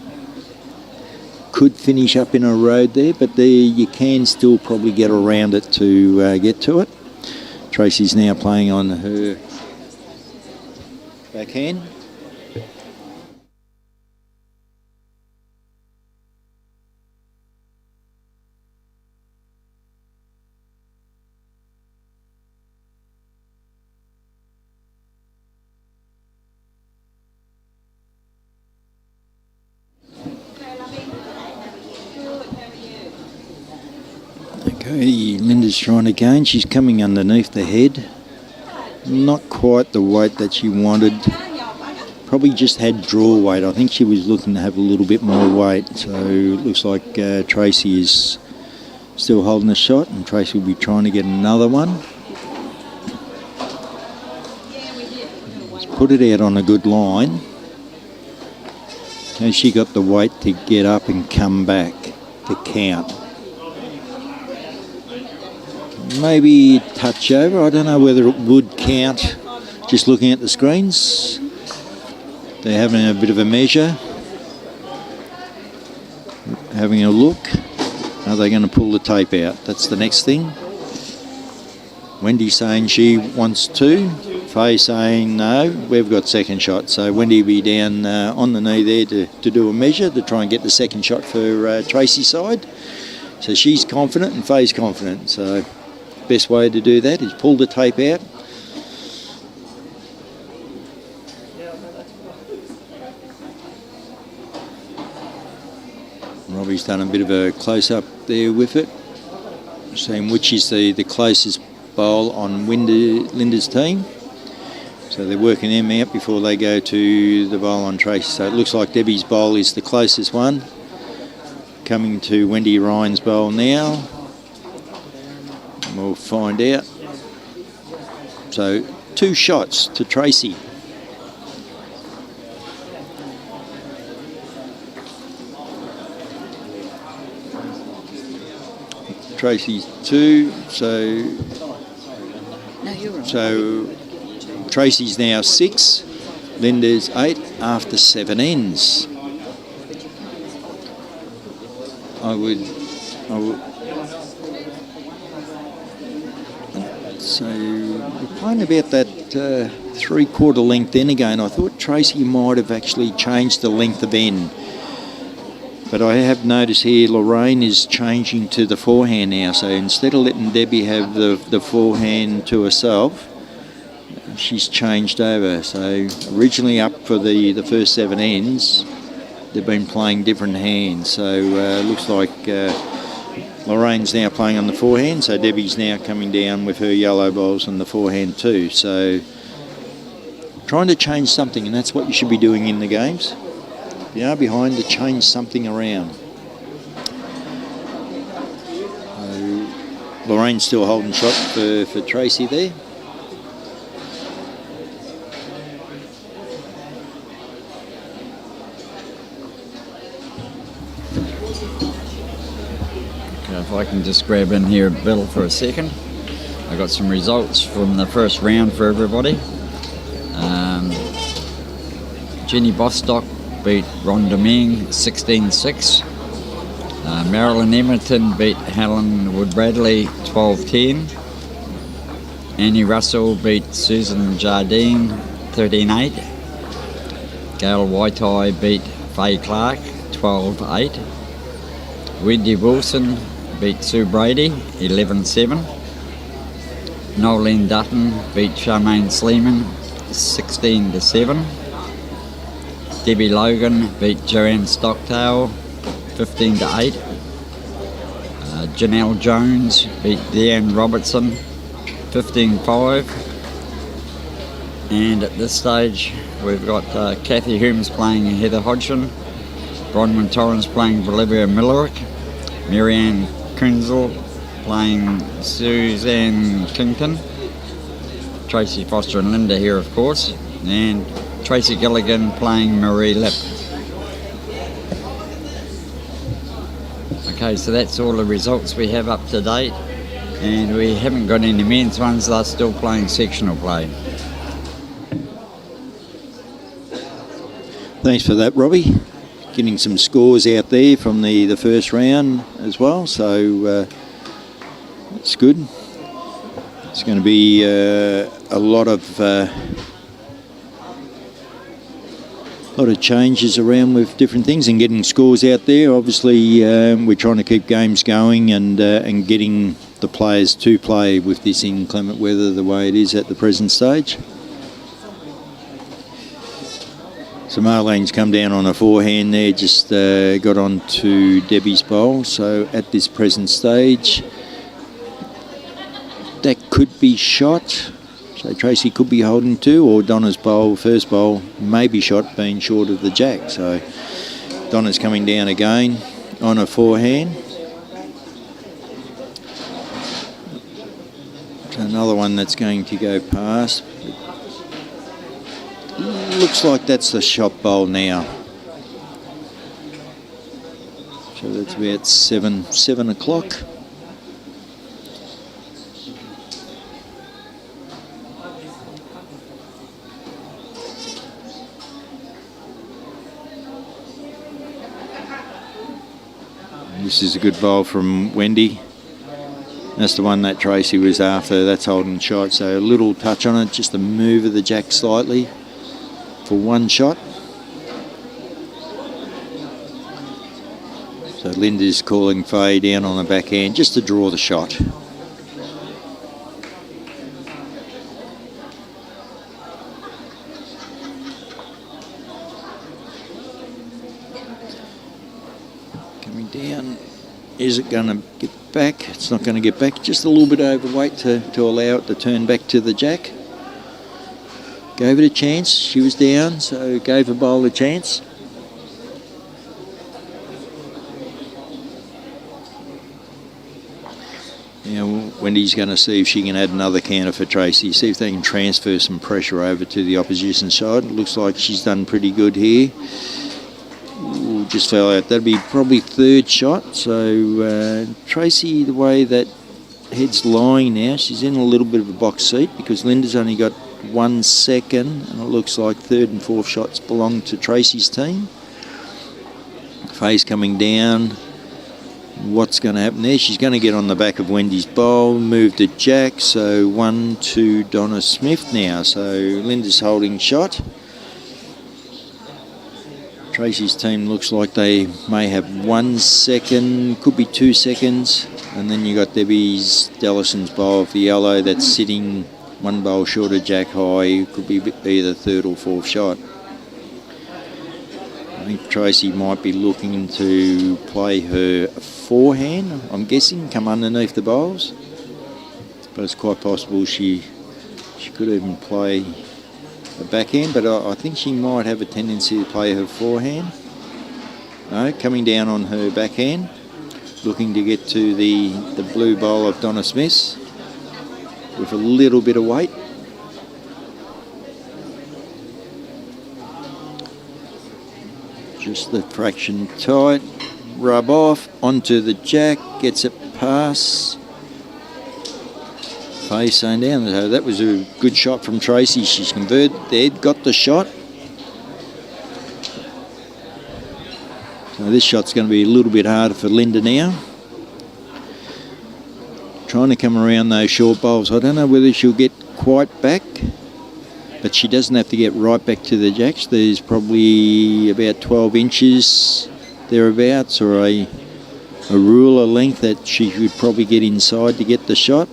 Could finish up in a road there, but there you can still probably get around it to get to it. Tracy's now playing on her backhand. Okay, Lynda's trying again. She's coming underneath the head. not quite the weight that she wanted. Probably just had draw weight. I think she was looking to have a little bit more weight. So it looks like Tracy is still holding a shot, and Tracy will be trying to get another one. Let's put it out on a good line. Has she got the weight to get up and come back to count? Maybe a touch over. I don't know whether it would count just looking at the screens. They're having a bit of a measure, having a look. Are they going to pull the tape out? That's the next thing. Wendy saying she wants to. Faye saying no, we've got second shot. So Wendy will be down on the knee there to do a measure to try and get the second shot for Tracy's side. So she's confident and Faye's confident. So best way to do that is pull the tape out. Robbie's done a bit of a close-up there with it, seeing which is the closest bowl on Lynda's team. So they're working them out before they go to the bowl on Tracy. So it looks like Debbie's bowl is the closest one. Coming to Wendy Ryan's bowl now. And we'll find out. So 2 shots to Tracy. Tracy's 2, so Tracy's now 6, Lynda's 8 after 7 ends. I would so we're playing about that 3/4 length end again. I thought Tracy might have actually changed the length of end. But I have noticed here Lorraine is changing to the forehand now. So instead of letting Debbie have the forehand to herself, she's changed over. So originally up for the first 7 ends, they've been playing different hands. So looks like Lorraine's now playing on the forehand. So Debbie's now coming down with her yellow balls on the forehand too. So trying to change something, and that's what you should be doing in the games. You are behind to change something around. Lorraine's still holding shot for Tracy there. Okay, if I can just grab in here, Bill, for a second. I got some results from the first round for everybody. Jenny Bostock beat Rhonda Ming 16-6. Marilyn Emerton beat Helen Wood-Bradley 12-10. Annie Russell beat Susan Jardine 13-8. Gail Waitai beat Faye Clark 12-8. Wendy Wilson beat Sue Brady 11-7. Nolene Dutton beat Charmaine Sleeman 16-7. Debbie Logan beat Joanne Stockdale 15-8. Janelle Jones beat Deanne Robertson 15-5. And at this stage we've got Kathy Holmes playing Heather Hodgson, Bronwyn Torrance playing Bolivia Millerick, Marianne Kunzel playing Suzanne Kington, Tracy Foster and Lynda here of course, and Tracy Gilligan playing Marie Lip. Okay, so that's all the results we have up to date, and we haven't got any men's ones. They're still playing sectional play. Thanks for that, Robbie. Getting some scores out there from the first round as well, so it's good. It's going to be a lot of changes around with different things and getting scores out there. Obviously, we're trying to keep games going and getting the players to play with this inclement weather the way it is at the present stage. So Marlene's come down on a forehand there, just got on to Debbie's bowl. So at this present stage, that could be shot. So Tracy could be holding 2, or Donna's bowl, first bowl, maybe shot being short of the jack. So Donna's coming down again on a forehand. Another one that's going to go past. Looks like that's the shot bowl now. So that's about 7 o'clock. This is a good bowl from Wendy. That's the one that Tracy was after. That's holding shot. So a little touch on it, just a move of the jack slightly for one shot. So Lynda's calling Faye down on the backhand just to draw the shot. Coming down. Is it going to get back? It's not going to get back. Just a little bit overweight to allow it to turn back to the jack. Gave it a chance. She was down, so gave her bowl a chance. Now Wendy's going to see if she can add another counter for Tracy. See if they can transfer some pressure over to the opposition side. It looks like she's done pretty good here. Just fell out. That'd be probably third shot. So Tracy, the way that head's lying now, she's in a little bit of a box seat because Lynda's only got 1 second, and it looks like third and fourth shots belong to Tracy's team. Faye's coming down. What's going to happen there? She's going to get on the back of Wendy's bowl, move to jack. So 1 to Donna Smith now. So Lynda's holding shot. Tracy's team looks like they may have 1 second, could be 2 seconds, and then you got Debbie's Dalliston's bowl of the yellow that's sitting 1 bowl short of jack high. Could be either third or fourth shot. I think Tracy might be looking to play her forehand, I'm guessing, come underneath the bowls, but it's quite possible she could even play a backhand, but I think she might have a tendency to play her forehand. No, coming down on her backhand, looking to get to the blue bowl of Donna Smith's with a little bit of weight. Just the fraction tight, rub off, onto the jack, gets it past. Face on down. So that was a good shot from Tracy. She's converted there, got the shot. So this shot's going to be a little bit harder for Lynda now. Trying to come around those short bowls. I don't know whether she'll get quite back, but she doesn't have to get right back to the jacks. There's probably about 12 inches thereabouts, or a ruler length that she should probably get inside to get the shot.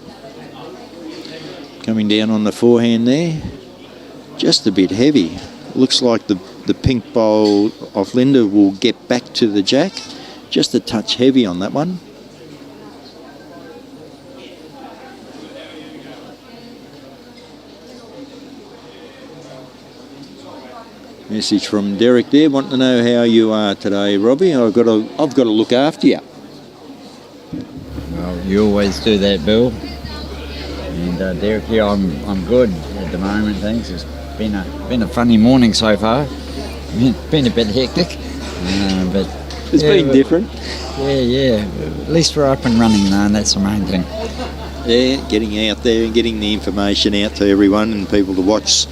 Coming down on the forehand there, just a bit heavy. Looks like the pink bowl of Lynda will get back to the jack. Just a touch heavy on that one. Message from Derek there, wanting to know how you are today, Robbie. I've got to look after you. Well, you always do that, Bill. And Derek, here I'm good at the moment. Thanks. It's been a funny morning so far. Been a bit hectic, but It's been different. Yeah. At least we're up and running now, and that's the main thing. Yeah, getting out there and getting the information out to everyone and people to watch,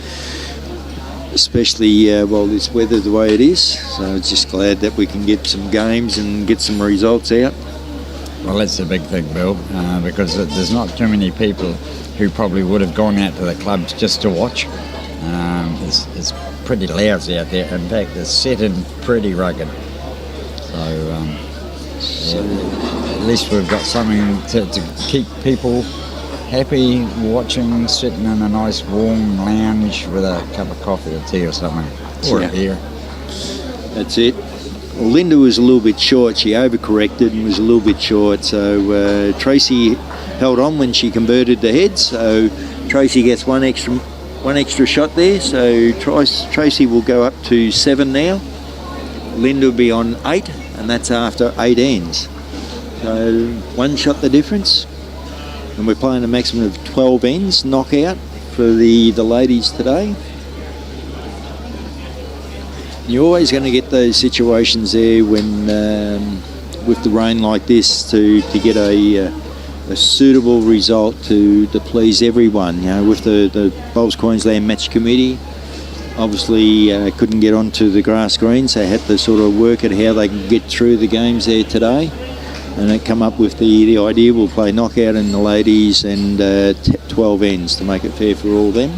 especially while this weather the way it is. So it's just glad that we can get some games and get some results out. Well, that's the big thing, Bill, because there's not too many people who probably would have gone out to the clubs just to watch. It's pretty lousy out there. In fact, it's setting pretty rugged. So at least we've got something to keep people happy watching, sitting in a nice warm lounge with a cup of coffee or tea or something, or a beer. That's it. Well, Lynda was a little bit short. She overcorrected and was a little bit short. So Tracy held on when she converted the head. So Tracy gets one extra shot there, so Tracy will go up to 7 now. Lynda will be on 8, and that's after 8 ends. So 1 shot the difference, and we're playing a maximum of 12 ends knockout for the ladies today. You're always going to get those situations there when with the rain like this to get a suitable result to please everyone. You know, with the Bowls Queensland Match Committee, obviously couldn't get onto the grass green, so had to sort of work at how they can get through the games there today. And they come up with the idea we'll play knockout in the ladies and 12 ends to make it fair for all them.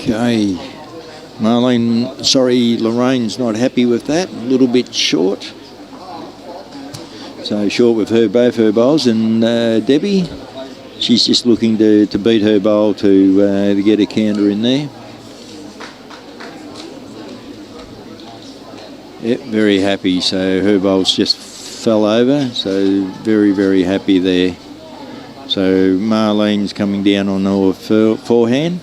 Okay, Marlene, sorry, Lorraine's not happy with that, a little bit short. So short with both her bowls, and Debbie, she's just looking to beat her bowl to get a counter in there. Yep, very happy, so her bowls just fell over, so very, very happy there. So Marlene's coming down on her forehand.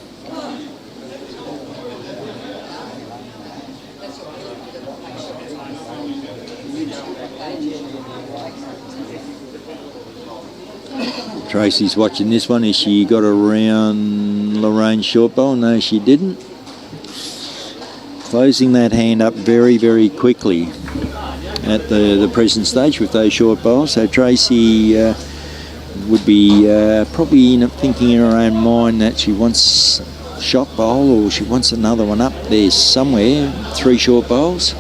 Tracy's watching this one. Has she got around Lorraine's short bowl? No, she didn't. Closing that hand up very, very quickly at the present stage with those short bowls. So Tracy would be probably thinking in her own mind that she wants a shot bowl or she wants another one up there somewhere. 3 short bowls.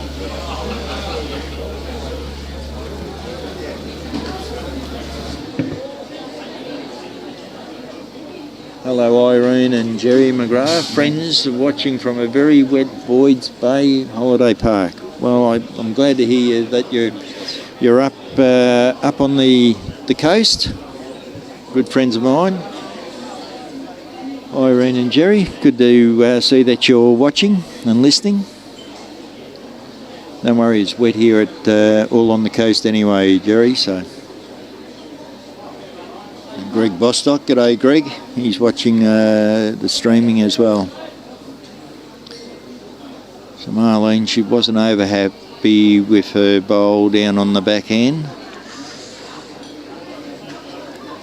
Hello Irene and Jerry McGrath, friends watching from a very wet Voids Bay holiday park. Well, I'm glad to hear that you're up on the coast. Good friends of mine, Irene and Jerry. Good to see that you're watching and listening. Don't worry, it's wet here at all on the coast anyway, Jerry. So. Greg Bostock, g'day Greg, he's watching the streaming as well. So Marlene, she wasn't over happy with her bowl down on the backhand.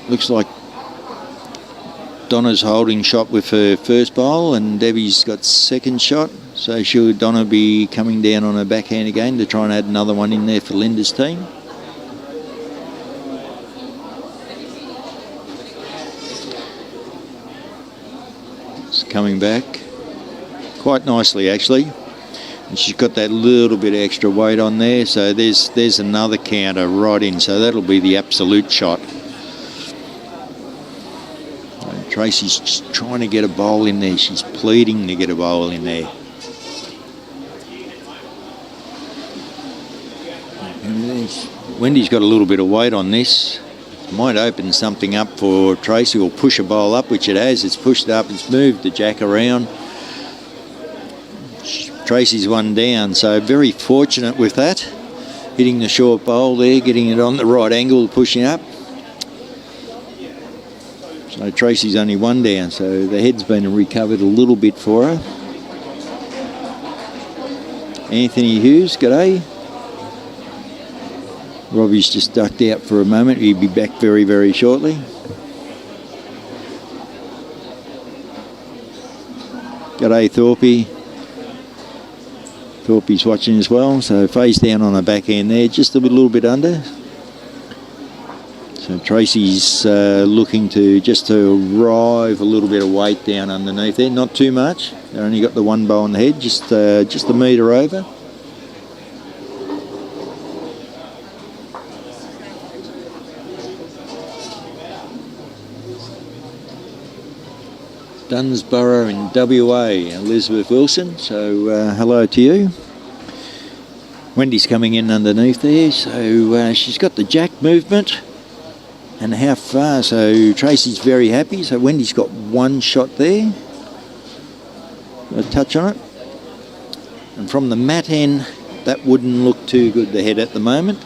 Looks like Donna's holding shot with her first bowl and Debbie's got second shot. So she'll Donna be coming down on her backhand again to try and add another one in there for Lynda's team. Coming back quite nicely actually, and she's got that little bit of extra weight on there, so there's another counter right in, so that'll be the absolute shot. And Tracy's just trying to get a bowl in there, she's pleading to get a bowl in there. Wendy's got a little bit of weight on this. Might open something up for Tracy or push a bowl up, which it has. It's pushed up, it's moved the jack around. Tracy's one down, so very fortunate with that. Hitting the short bowl there, getting it on the right angle, pushing up. So Tracy's only one down, so the head's been recovered a little bit for her. Anthony Hughes, g'day. Robbie's just ducked out for a moment. He'll be back very, very shortly. G'day, Thorpe. Thorpe's watching as well. So face down on the backhand there, just a little bit under. So Tracy's looking to arrive a little bit of weight down underneath there. Not too much. They only got the one bow on the head, just a metre over. Dunsborough in WA, Elizabeth Wilson, so hello to you. Wendy's coming in underneath there, so she's got the jack movement. and how far. So Tracy's very happy. So Wendy's got one shot there. A touch on it. And from the mat end, that wouldn't look too good, the head at the moment.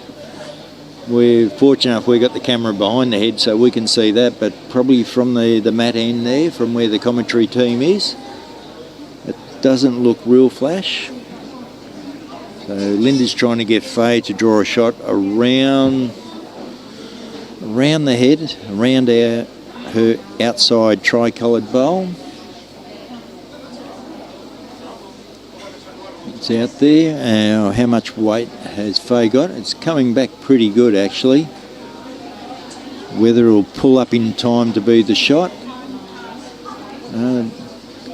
We're fortunate enough we got the camera behind the head so we can see that, but probably from the mat end there, from where the commentary team is, it doesn't look real flash. So Lynda's trying to get Faye to draw a shot around the head, around her outside tricoloured bowl. It's out there. How much weight has Faye got? It's coming back pretty good, actually. Whether it'll pull up in time to be the shot.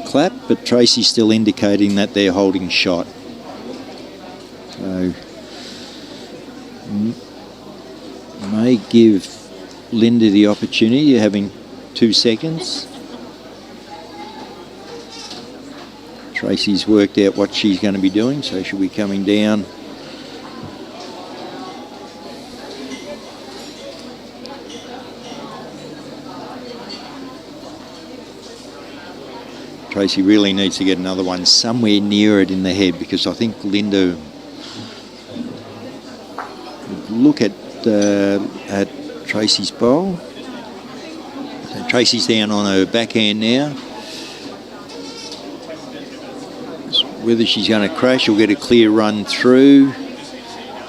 Clap, but Tracy's still indicating that they're holding shot. So may give Lynda the opportunity of having 2 seconds. Tracy's worked out what she's going to be doing, so she'll be coming down. Tracy really needs to get another one somewhere near it in the head, because I think Lynda, look at Tracy's bowl. So Tracy's down on her backhand now. Whether she's going to crash or get a clear run through.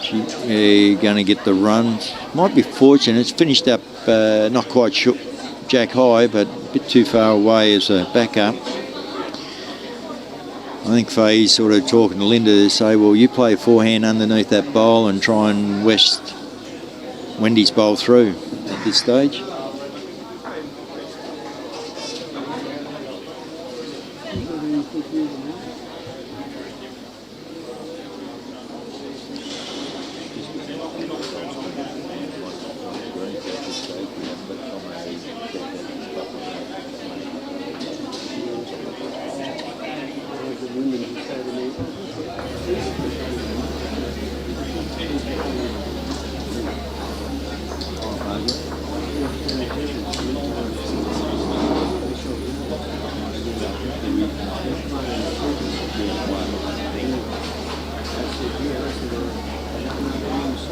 She's going to get the run. Might be fortunate. It's finished up not quite jack high, but a bit too far away as a backup. I think Faye's sort of talking to Lynda to say, well, you play forehand underneath that bowl and try and west Wendy's bowl through at this stage.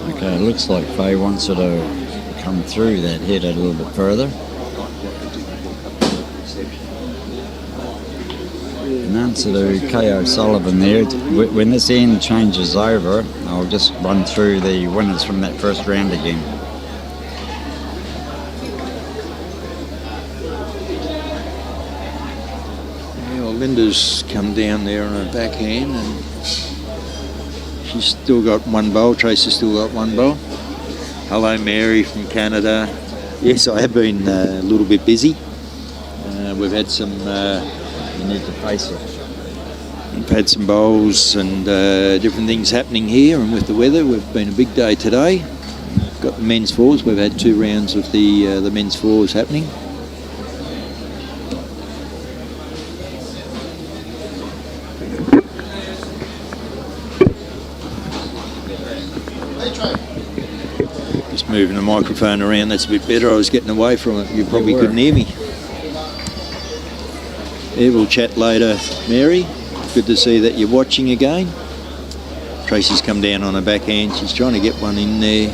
Okay, it looks like Faye wants her to come through that head a little bit further. In answer to K.O. Sullivan there, when this end changes over, I'll just run through the winners from that first round again. Yeah, well, Lynda's come down there on her backhand and she's still got one bowl. Tracy's still got one bowl. Hello, Mary from Canada. Yes, I have been a little bit busy. We've had some... You need to face it. We've had some bowls and different things happening here, and with the weather, we've been a big day today. We've got the men's fours. We've had 2 rounds of the men's fours happening. Just moving the microphone around, that's a bit better. I was getting away from it. You probably couldn't hear me. Yeah, we'll chat later, Mary. Good to see that you're watching again. Tracy's come down on her backhand. She's trying to get one in there.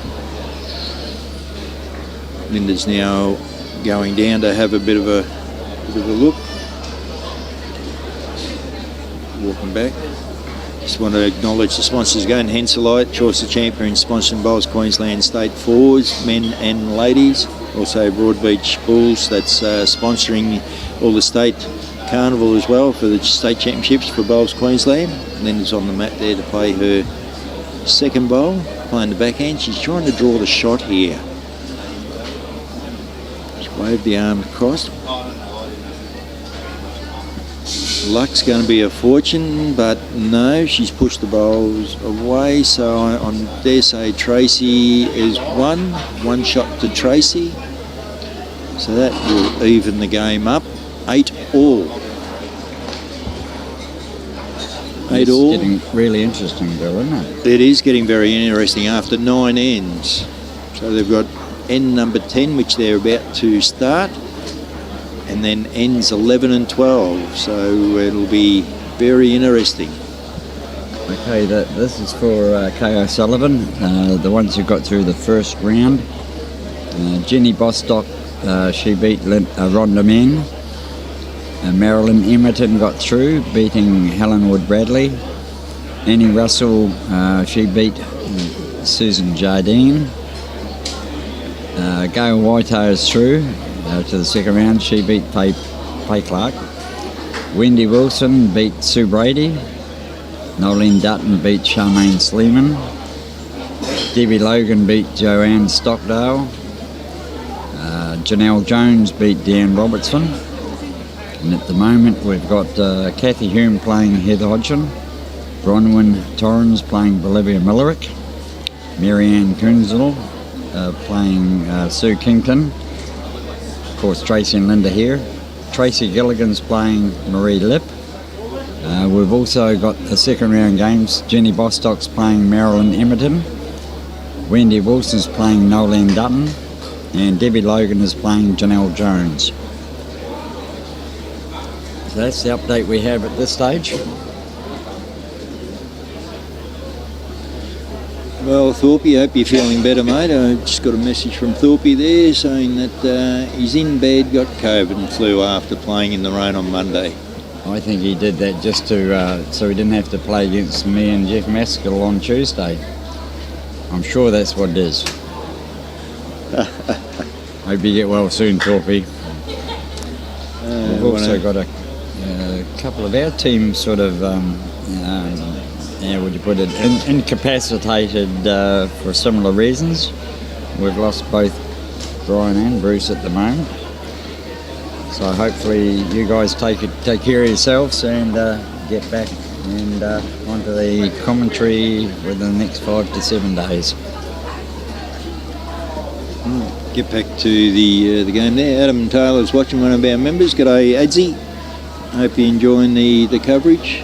Lynda's now going down to have a bit of a look. Walking back. Just want to acknowledge the sponsors again. Henselite, Choice of Champions, sponsoring Bowls Queensland State Fours, men and ladies. Also Broadbeach Bulls, that's sponsoring all the state carnival as well for the state championships for Bowls Queensland. Lynda's on the mat there to play her second bowl, playing the backhand. She's trying to draw the shot here. Just wave the arm across. Luck's going to be a fortune, but no, she's pushed the bowls away. So I dare say Tracy is one shot to Tracy. So that will even the game up. 8-all. 8-all. It's getting really interesting, Bill, isn't it? It is getting very interesting after 9 ends. So they've got end number 10, which they're about to start, and then ends 11 and 12. So it'll be very interesting. Okay, this is for K.O. Sullivan, the ones who got through the first round. Jenny Bostock, she beat Rhonda Meng. Marilyn Emerton got through, beating Helen Wood Bradley. Annie Russell, she beat Susan Jardine. Gail Whittaker is through to the second round. She beat Faye Clark. Wendy Wilson beat Sue Brady. Nolene Dutton beat Charmaine Sleeman. Debbie Logan beat Joanne Stockdale. Janelle Jones beat Deanne Robertson. And at the moment we've got Kathy Hume playing Heather Hodgson. Bronwyn Torrens playing Bolivia Millerick. Marianne Kunzel playing Sue Kington. Of course, Tracy and Lynda here. Tracy Gilligan's playing Marie Lip. We've also got the second round games. Jenny Bostock's playing Marilyn Emerton. Wendy Wilson's playing Nolene Dutton. And Debbie Logan is playing Janelle Jones. So that's the update we have at this stage. Well, Thorpe, I hope you're feeling better, mate. I just got a message from Thorpe there saying that he's in bed, got COVID and flew after playing in the rain on Monday. I think he did that just to so he didn't have to play against me and Jeff Maskell on Tuesday. I'm sure that's what it is. Hope you get well soon, Thorpe. We've also got a couple of our teams sort of, how would you put it, incapacitated for similar reasons. We've lost both Brian and Bruce at the moment. So hopefully you guys take care of yourselves and get back and onto the commentary within the next 5 to 7 days. Get back to the game there. Adam Taylor's watching, one of our members. G'day, Adzi. Hope you're enjoying the coverage.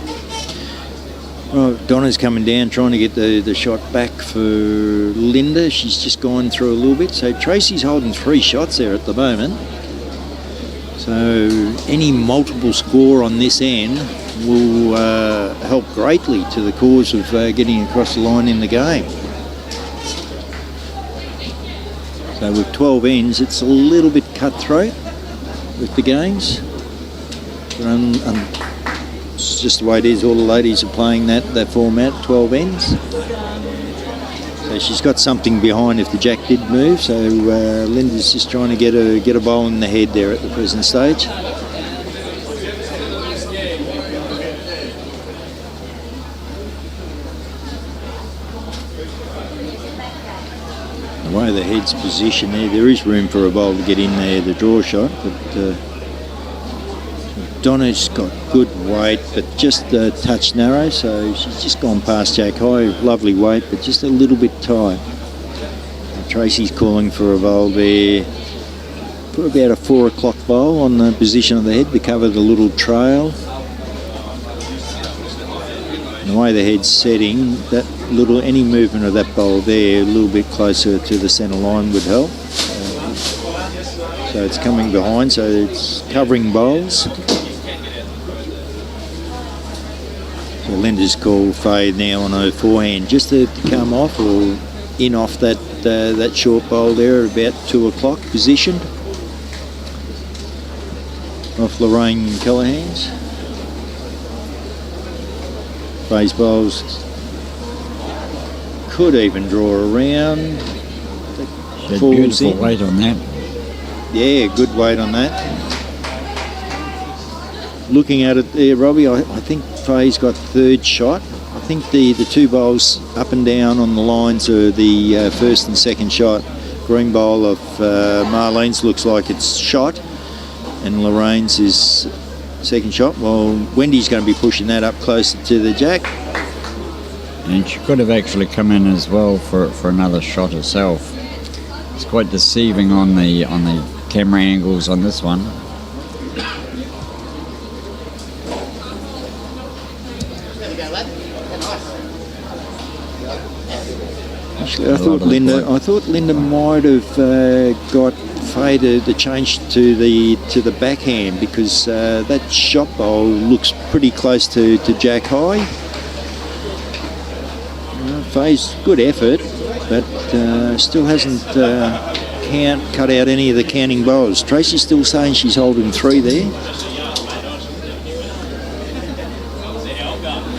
Well, Donna's coming down trying to get the shot back for Lynda. She's just gone through a little bit. So Tracy's holding 3 shots there at the moment. So any multiple score on this end will help greatly to the cause of getting across the line in the game. So with 12 ends, it's a little bit cutthroat with the games. But it's just the way it is. All the ladies are playing that format, 12 ends. So she's got something behind if the jack did move. So Lynda's just trying to get a bowl in the head there at the present stage. The way the head's positioned there is room for a bowl to get in there, the draw shot, but Donna's got good weight, but just a touch narrow, so she's just gone past Jack High. Lovely weight, but just a little bit tight. And Tracy's calling for a bowl there, for about a 4 o'clock bowl on the position of the head to cover the little trail. And the way the head's setting, that any movement of that bowl there a little bit closer to the centre line would help. So it's coming behind, so it's covering bowls. So Lynda's called fade now on her forehand just to come off or in off that short bowl there at about 2 o'clock position. Off Lorraine Callaghan's. Phase bowls could even draw around. Beautiful weight on that. Yeah, good weight on that. Looking at it there, Robbie, I think Faye's got 3rd shot. I think the 2 bowls up and down on the lines are the 1st and 2nd shot. Green bowl of Marlene's looks like it's shot, and Lorraine's is 2nd shot. Well, Wendy's going to be pushing that up closer to the jack. And she could have actually come in as well for another shot herself. It's quite deceiving on the camera angles on this one. Actually, I thought Lynda might have got faded the change to the backhand, because that shot bowl looks pretty close to Jack High. Faye's good effort, but still hasn't cut out any of the counting bowls. Tracy's still saying she's holding 3 there.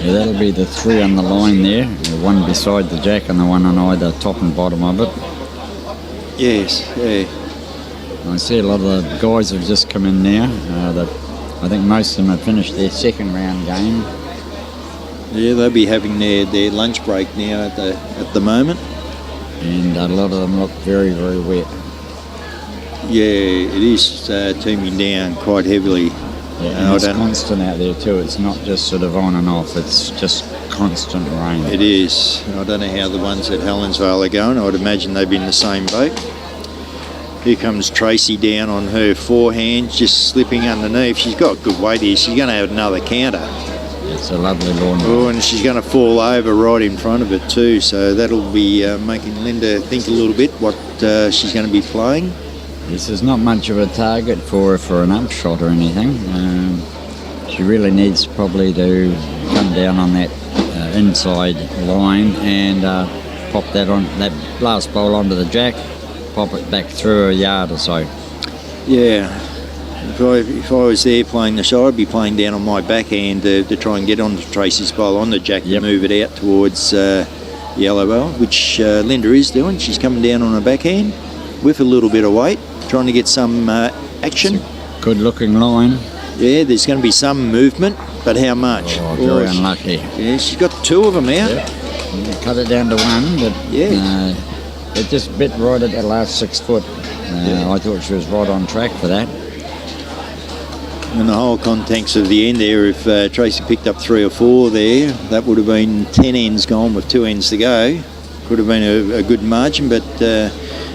Yeah, that'll be the 3 on the line there, the one beside the jack and the one on either top and bottom of it. Yes, yeah. I see a lot of the guys have just come in now. I think most of them have finished their second round game. Yeah, they'll be having their lunch break now at the moment. And a lot of them look very, very wet. Yeah, it is teaming down quite heavily. Yeah, and it's constant out there too. It's not just sort of on and off. It's just constant rain. It is. I don't know how the ones at Helensvale are going. I would imagine they've been in the same boat. Here comes Tracy down on her forehand, just slipping underneath. She's got good weight here. She's going to have another counter. It's a lovely lawn. Oh, and she's going to fall over right in front of it too. So that'll be making Lynda think a little bit what she's going to be playing. This is not much of a target for an upshot or anything. She really needs probably to come down on that inside line and pop that last bowl onto the jack, pop it back through a yard or so. Yeah. If I was there playing the shot, I'd be playing down on my backhand to try and get onto Tracy's bowl on the jack to move it out towards yellow bowl, which Lynda is doing. She's coming down on her backhand with a little bit of weight, trying to get some action. Good looking line. Yeah, there's going to be some movement, but how much? Oh, very unlucky. Yeah, she's got 2 of them out. Yeah, cut it down to 1, but it just bit right at the last 6 foot. I thought she was right on track for that. And the whole context of the end there, if Tracy picked up 3 or 4 there, that would have been 10 ends gone with 2 ends to go. Could have been a good margin, but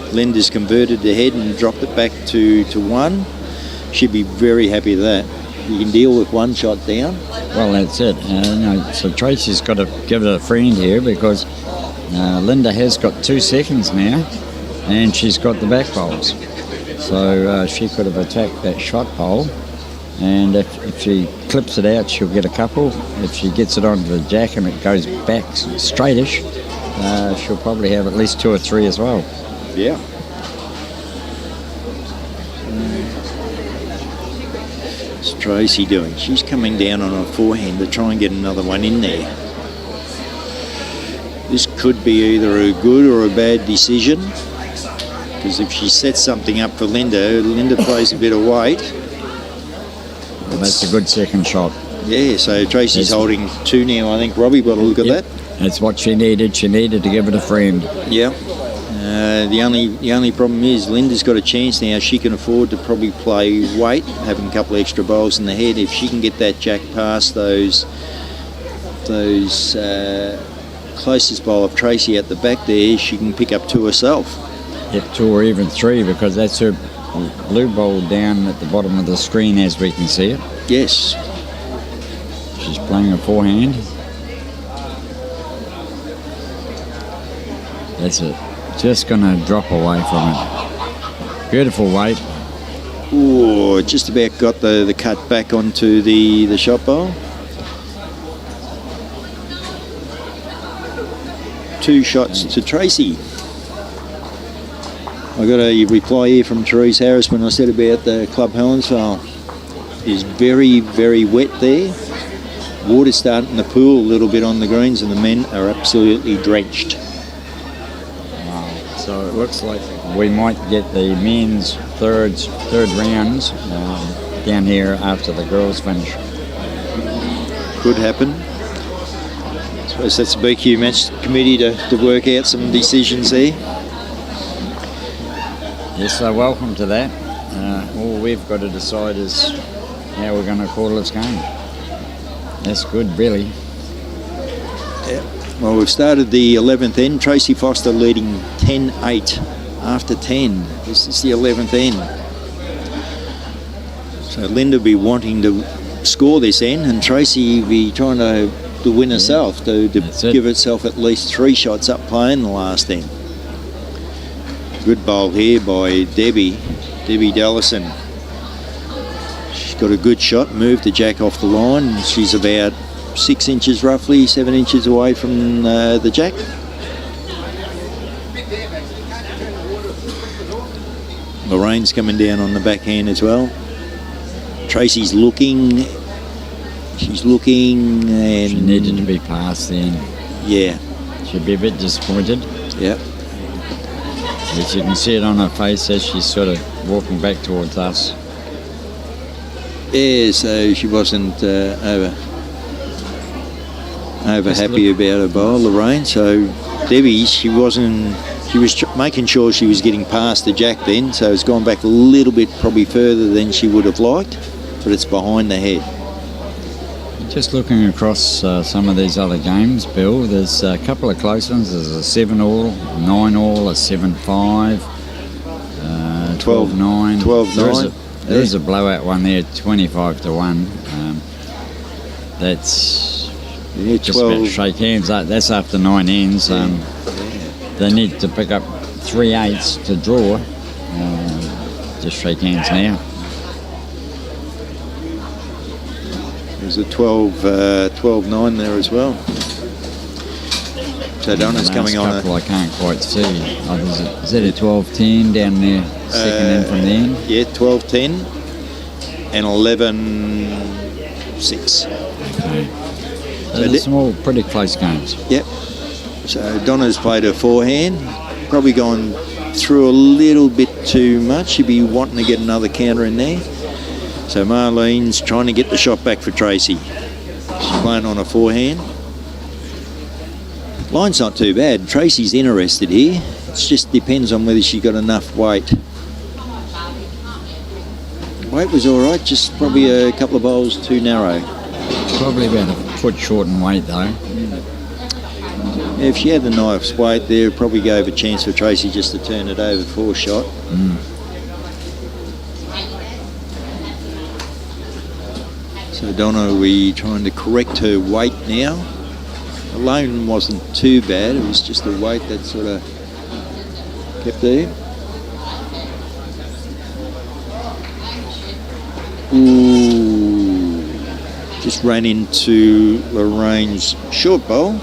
Lynda's converted ahead and dropped it back to 1. She'd be very happy with that. You can deal with 1 shot down. Well, that's it. So Tracy's got to give it a friend here, because Lynda has got 2 seconds now, and she's got the back bowls. So she could have attacked that shot pole. And if she clips it out, she'll get a couple. If she gets it onto the jack and it goes back straightish, she'll probably have at least 2 or 3 as well. Yeah. What's Tracy doing? She's coming down on her forehand to try and get another one in there. This could be either a good or a bad decision, because if she sets something up for Lynda plays a bit of weight. Well, that's a good second shot. Yeah, so Tracy's holding 2 now, I think. Robbie, got a look at that. That's what she needed. She needed to give it a friend. Yeah. The only problem is Lynda's got a chance now. She can afford to probably play weight, having a couple of extra bowls in the head. If she can get that jack past those closest bowl of Tracy at the back there, she can pick up 2 herself. Yep, 2 or even 3, because that's her blue bowl down at the bottom of the screen as we can see it. Yes. She's playing a forehand. That's it. Just going to drop away from it. Beautiful weight. Oh, just about got the cut back onto the shot bowl. 2 shots to Tracy. I got a reply here from Therese Harris when I said about the Club Helensvale. It's very, very wet there. Water's starting to pool a little bit on the greens, and the men are absolutely drenched. Wow. So it looks like we might get the men's third rounds down here after the girls finish. Could happen. I suppose that's the BQ match committee to work out some decisions there. Yes, so welcome to that. All we've got to decide is how we're going to call this game. That's good, really. Yeah. Well, we've started the 11th end. Tracy Foster leading 10-8 after 10. This is the 11th end. So Lynda will be wanting to score this end, and Tracy will be trying to to win herself, to That's it. give itself at least 3 shots up playing the last end. Good bowl here by Debbie Dalliston. She's got a good shot, moved the jack off the line. She's about 6 inches roughly, 7 inches away from the jack. Lorraine's coming down on the backhand as well. Tracy's looking. She's looking and... She needed to be passed then. Yeah. She'd be a bit disappointed. Yeah. But you can see it on her face as she's sort of walking back towards us. Yeah, so she wasn't over happy about her bowl, Lorraine. So Debbie, she was making sure she was getting past the jack then, so it's gone back a little bit, probably further than she would have liked, but it's behind the head. Just looking across some of these other games, Bill, there's a couple of close ones. There's a 7-all, 9-all, a 7-5, 12-9. 12-9. There is a blowout one there, 25-1. That's just about to shake hands. That's after 9 ends. They need to pick up 3 8s to draw. Just shake hands now. There's a 12-9 there as well. So Donna's coming on. Couple I can't quite see. Is that a 12-10 down there, second in from the end? Yeah, 12-10 and 11-6. Okay. So they're small, pretty close games. Yep. So Donna's played her forehand, probably gone through a little bit too much. She'd be wanting to get another counter in there. So Marlene's trying to get the shot back for Tracy. She's playing on a forehand. Line's not too bad. Tracy's interested here. It just depends on whether she got enough weight. Weight was all right, just probably a couple of bowls too narrow. Probably about a foot short in weight though. If she had the knife's weight there, probably gave a chance for Tracy just to turn it over 4 shot. So Donna, we trying to correct her weight now. The lone wasn't too bad, it was just the weight that sort of kept there. Ooh, just ran into Lorraine's short bowl.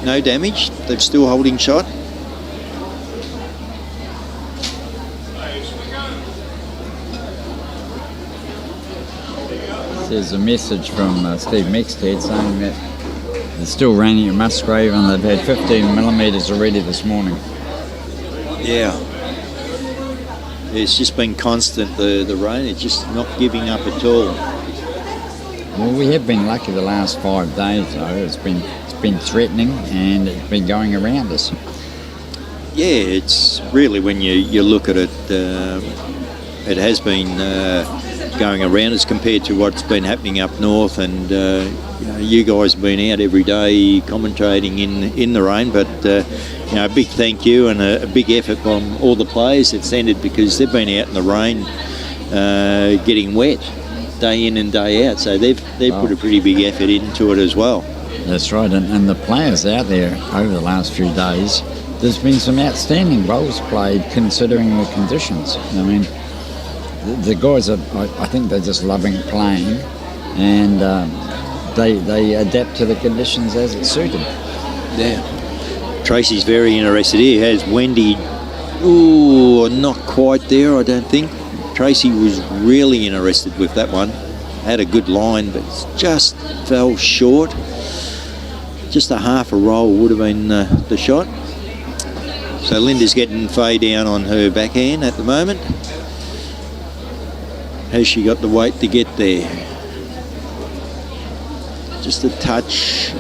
No damage, they're still holding shot. There's a message from Steve Mexted saying that it's still raining at Musgrave and they've had 15 millimetres already this morning. Yeah. It's just been constant, the rain. It's just not giving up at all. Well, we have been lucky the last 5 days though. It's been threatening and it's been going around us. Yeah, it's really, when you look at it, it has been going around as compared to what's been happening up north, and you guys have been out every day commentating in the rain, but a big thank you and a big effort from all the players that's ended, because they've been out in the rain getting wet day in and day out, so they've put a pretty big effort into it as well. That's right, and the players out there over the last few days, there's been some outstanding bowls played considering the conditions. I mean, the guys I think they're just loving playing, and they adapt to the conditions as it suited. Yeah. Tracy's very interested here. Has Wendy, ooh, not quite there, I don't think. Tracy was really interested with that one. Had a good line, but just fell short. Just a half a roll would have been the shot. So Lynda's getting fade down on her backhand at the moment. Has she got the weight to get there? Just a touch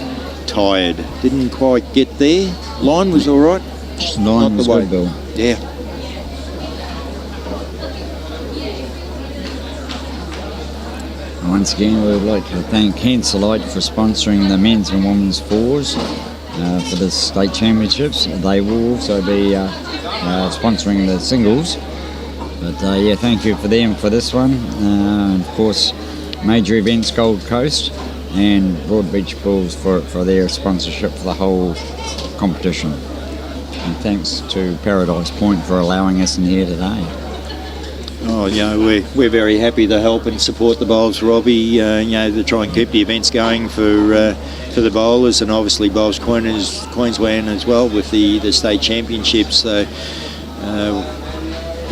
tired. Didn't quite get there. Line was all right. Just Line not was the weight. good, Bill. Yeah. Once again, we would like to thank Hanselite for sponsoring the men's and women's fours for the state championships. They will also be sponsoring the singles. But thank you for them for this one. Of course, Major Events Gold Coast and Broadbeach Bulls for their sponsorship for the whole competition. And thanks to Paradise Point for allowing us in here today. Oh, we're very happy to help and support the bowls, Robbie. To try and keep the events going for the bowlers, and obviously Bowls Queensland as well with the state championships. So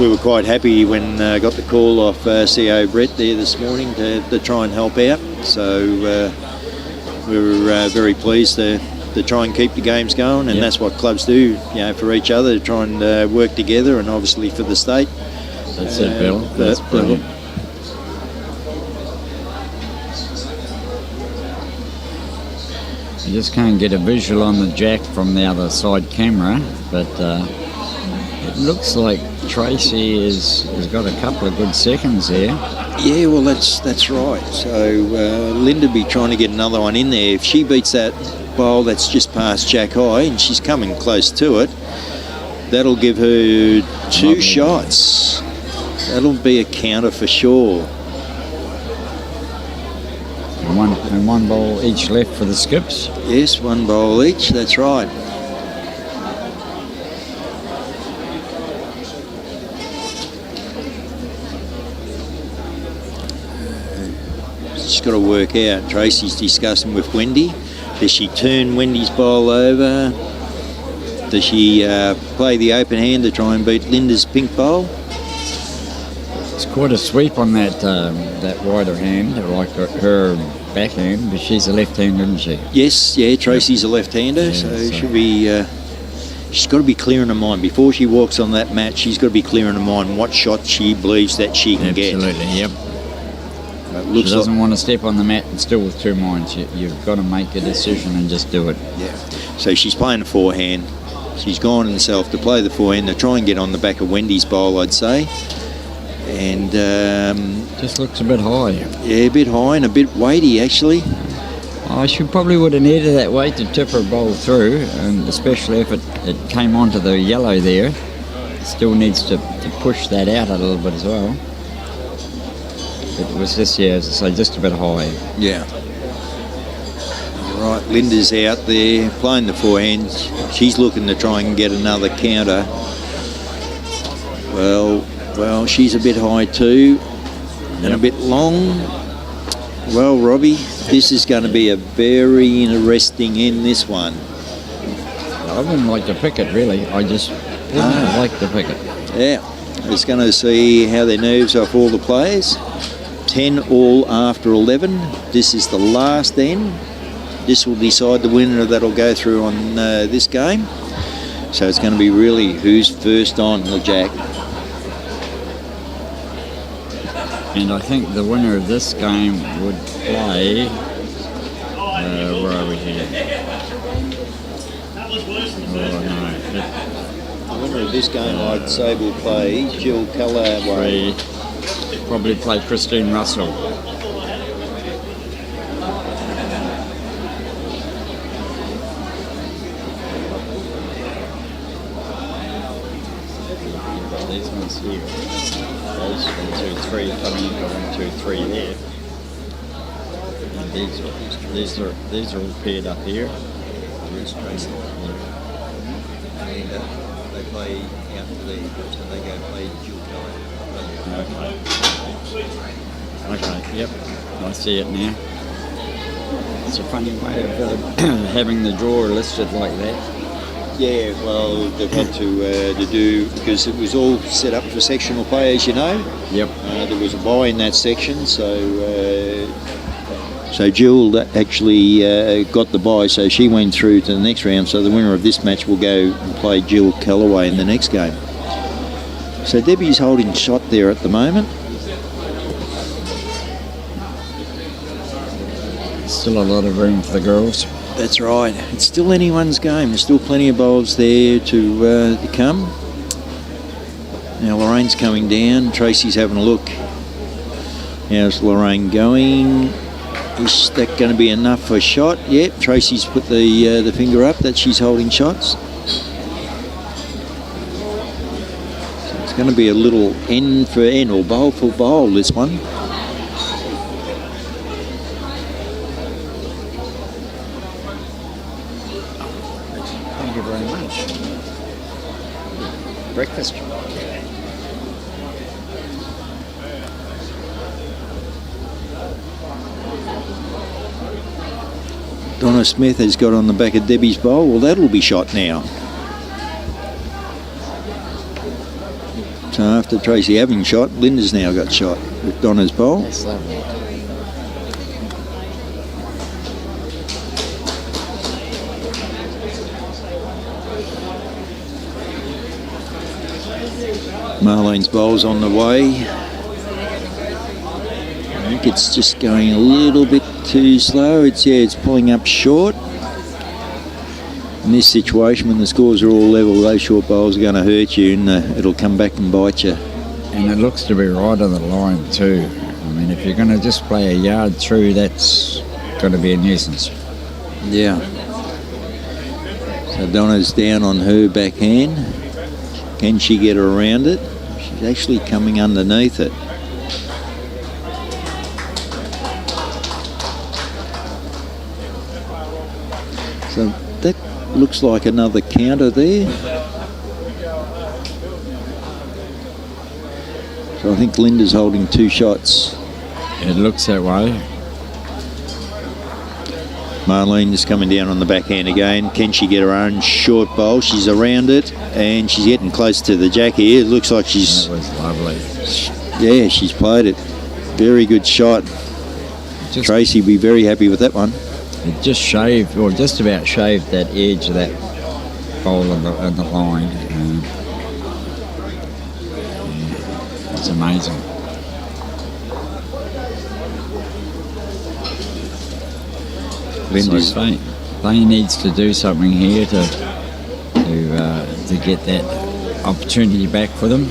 we were quite happy when got the call off CO Brett there this morning to try and help out. So we were very pleased to try and keep the games going, and that's what clubs do, for each other, to try and work together, and obviously for the state. That's it, Bill. That's brilliant. You just can't get a visual on the jack from the other side camera, but it looks like Tracy has got a couple of good seconds there. Yeah, well, that's right. So Lynda be trying to get another one in there. If she beats that bowl that's just past Jack High, and she's coming close to it, that'll give her 2 shots. That'll be a counter for sure. And one bowl each left for the skips? Yes, 1 bowl each, that's right. Just got to work out. Tracy's discussing with Wendy. Does she turn Wendy's bowl over? Does she play the open hand to try and beat Lynda's pink bowl? It's quite a sweep on that wider hand, like her backhand, but she's a left-hander, isn't she? Yes, Tracy's a left-hander, so she'll be. She's got to be clear in her mind before she walks on that mat. She's got to be clear in her mind what shot she believes that she can get. Absolutely, yep. She doesn't want to step on the mat and still with 2 minds. You've got to make a decision and just do it. Yeah. So she's playing a forehand. She's gone herself to play the forehand to try and get on the back of Wendy's bowl, I'd say. And just looks a bit high. Yeah, a bit high and a bit weighty actually. She probably would have needed that weight to tip her bowl through, and especially if it came onto the yellow there. It still needs to push that out a little bit as well. It was just, as I say, just a bit high. Yeah. Right, Lynda's out there playing the forehand. She's looking to try and get another counter. Well, she's a bit high too, and a bit long. Well, Robbie, this is going to be a very interesting in this one. I wouldn't like to pick it, really. I just wouldn't like to pick it. Yeah, it's going to see how their nerves off all the players. 10 all after 11. This is the last end. This will decide the winner that'll go through on this game. So it's going to be really who's first on the jack. And I think the winner of this game would play. Where are we here? Oh no. The winner of this game, I'd say, will play Jill Callaghan. Probably play Christine Russell. These ones here. Those 1, 2, 3 coming in, 1, 2, 3 there. And these are all paired up here. Here's Tracy. And they play out to the, so they go play Jill Callaghan. Okay, yep, I see it now. It's a funny way of having the drawer listed like that. Yeah, well, they've had to do, because it was all set up for sectional play, as you know. Yep. There was a bye in that section, so Jill actually got the bye, so she went through to the next round. So the winner of this match will go and play Jill Callaway in the next game. So Debbie's holding shot there at the moment. Still a lot of room for the girls. That's right. It's still anyone's game. There's still plenty of bowls there to come. Now Lorraine's coming down. Tracy's having a look. How's Lorraine going? Is that going to be enough for a shot? Yep. Tracy's put the finger up that she's holding shots. So it's going to be a little end for end, or bowl for bowl, this one. breakfast. Donna Smith has got on the back of Debbie's bowl. Well, that'll be shot now. So after Tracy having shot, Lynda's now got shot with Donna's bowl. That's lovely. Marlene's bowl's on the way. I think it's just going a little bit too slow. It's pulling up short. In this situation, when the scores are all level, those short bowls are going to hurt you, and it'll come back and bite you. And it looks to be right on the line too. I mean, if you're going to just play a yard through, that's going to be a nuisance. Yeah. So Donna's down on her backhand. Can she get around it? She's actually coming underneath it. So that looks like another counter there. So I think Lynda's holding 2 shots. It looks that way. Marlene is coming down on the backhand again. Can she get her own short bowl? She's around it, and she's getting close to the jack here. It looks like she's... That was lovely. Yeah, she's played it. Very good shot. Tracy will be very happy with that one. It just shaved, or just about shaved that edge of that bowl on the line. It's amazing. Lynda's... So Spain needs to do something here to get that opportunity back for them.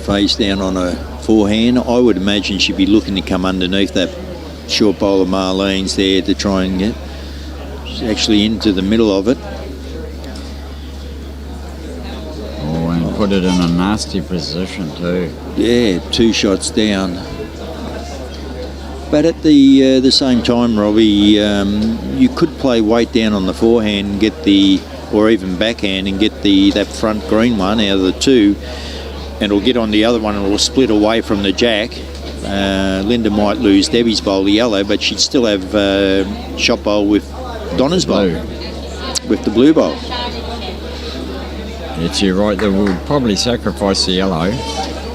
Face down on a forehand. I would imagine she'd be looking to come underneath that short bowl of Marlene's there to try and get... She's actually into the middle of it. Oh, and put it in a nasty position too. Yeah, 2 shots down. But at the same time, Robbie, you could play weight down on the forehand and get or even backhand and get that front green one out of the 2, and it'll get on the other one and it'll split away from the jack. Lynda might lose Debbie's bowl, the yellow, but she'd still have shot bowl with Donna's bowl, with the blue bowl. Yes, you're right. They would probably sacrifice the yellow.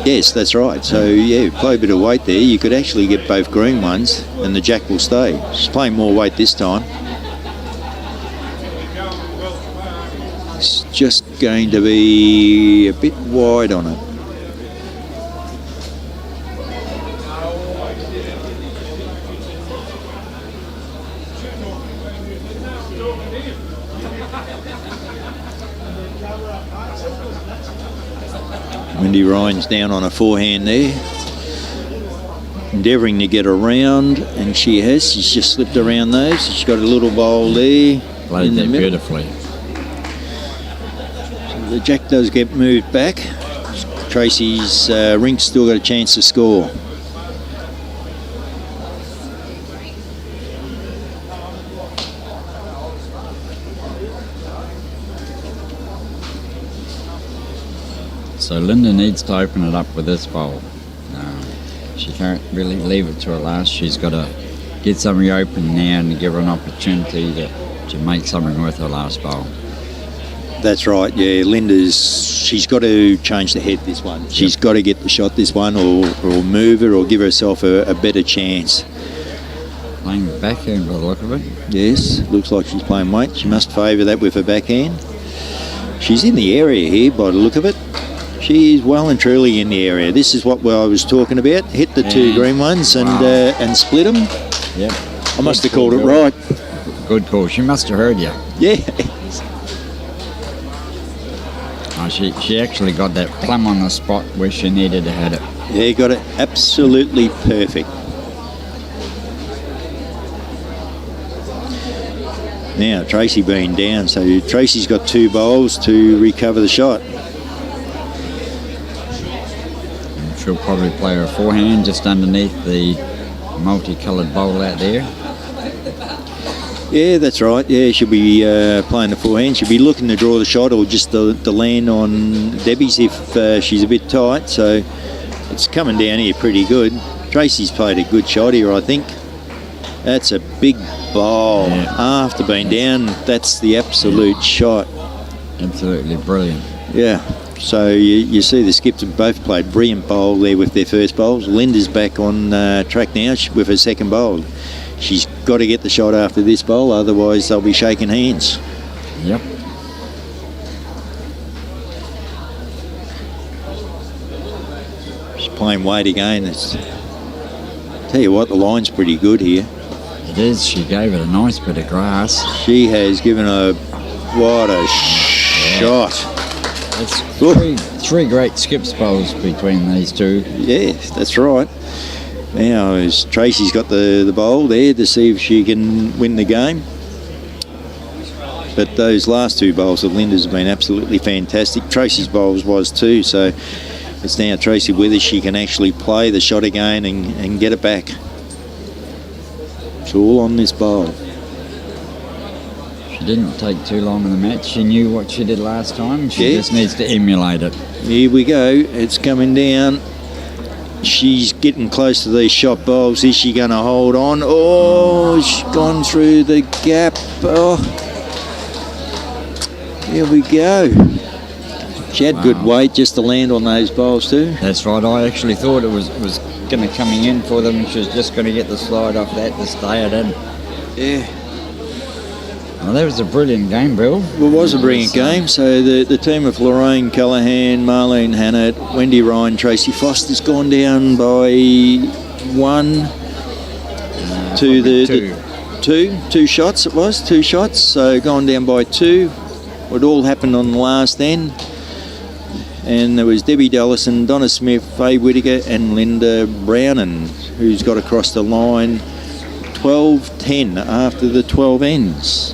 Yes, that's right. So, yeah, play a bit of weight there. You could actually get both green ones and the jack will stay. She's playing more weight this time. It's just going to be a bit wide on it. Wendy Ryan's down on a forehand there, endeavouring to get around, and she has. She's just slipped around those. She's got a little bowl there. Played that beautifully. So the jack does get moved back. Tracy's rink's still got a chance to score. So Lynda needs to open it up with this bowl. She can't really leave it to her last. She's got to get something open now and give her an opportunity to make something with her last bowl. That's right, yeah. She's got to change the head this one. She's got to get the shot this one, or move it, or give herself a better chance. Playing backhand by the look of it. Yes, looks like she's playing weight. She must favour that with her backhand. She's in the area here by the look of it. She is well and truly in the area. This is what I was talking about. Hit the 2 green ones and split them. Yep. I must have called it right. Good call. She must have heard you. Yeah. Oh, she actually got that plumb on the spot where she needed to hit it. Yeah, got it absolutely perfect. Now, Tracy being down, so Tracy's got 2 bowls to recover the shot. She'll probably play her forehand just underneath the multicoloured bowl out there. Yeah, that's right. Yeah, she'll be playing the forehand. She'll be looking to draw the shot or just the land on Debbie's if she's a bit tight. So it's coming down here pretty good. Tracy's played a good shot here, I think. That's a big bowl. Yeah. After being down, that's the absolute shot. Absolutely brilliant. Yeah. So you see the skips have both played brilliant bowl there with their first bowls. Lynda's back on track now with her second bowl. She's got to get the shot after this bowl, otherwise they'll be shaking hands. Yep. She's playing weight again. Tell you what, the line's pretty good here. It is. She gave it a nice bit of grass. She has given what a shot. It's three great skips bowls between these two. Yeah, that's right. Now, as Tracy's got the bowl there to see if she can win the game. But those last two bowls of Lynda's have been absolutely fantastic. Tracy's bowls was too, so it's now Tracy whether she can actually play the shot again and get it back. It's all on this bowl. She didn't take too long in the match. She knew what she did last time. She just needs to emulate it. Here we go. It's coming down. She's getting close to these shot bowls. Is she going to hold on? Oh, she's gone through the gap. Oh, here we go. She had good weight just to land on those bowls too. That's right. I actually thought it was going to coming in for them. She was just going to get the slide off that to stay it in. Yeah. Well, that was a brilliant game, Bill. Well, it was a brilliant game. So the team of Lorraine, Callaghan, Marlene, Hannant, Wendy, Ryan, Tracy Foster's gone down by one to two shots. It was 2 shots. So gone down by 2. It all happened on the last end. And there was Debbie Dalliston, Donna Smith, Whittaker and Lynda Brownen, who's got across the line 12-10 after the 12 ends.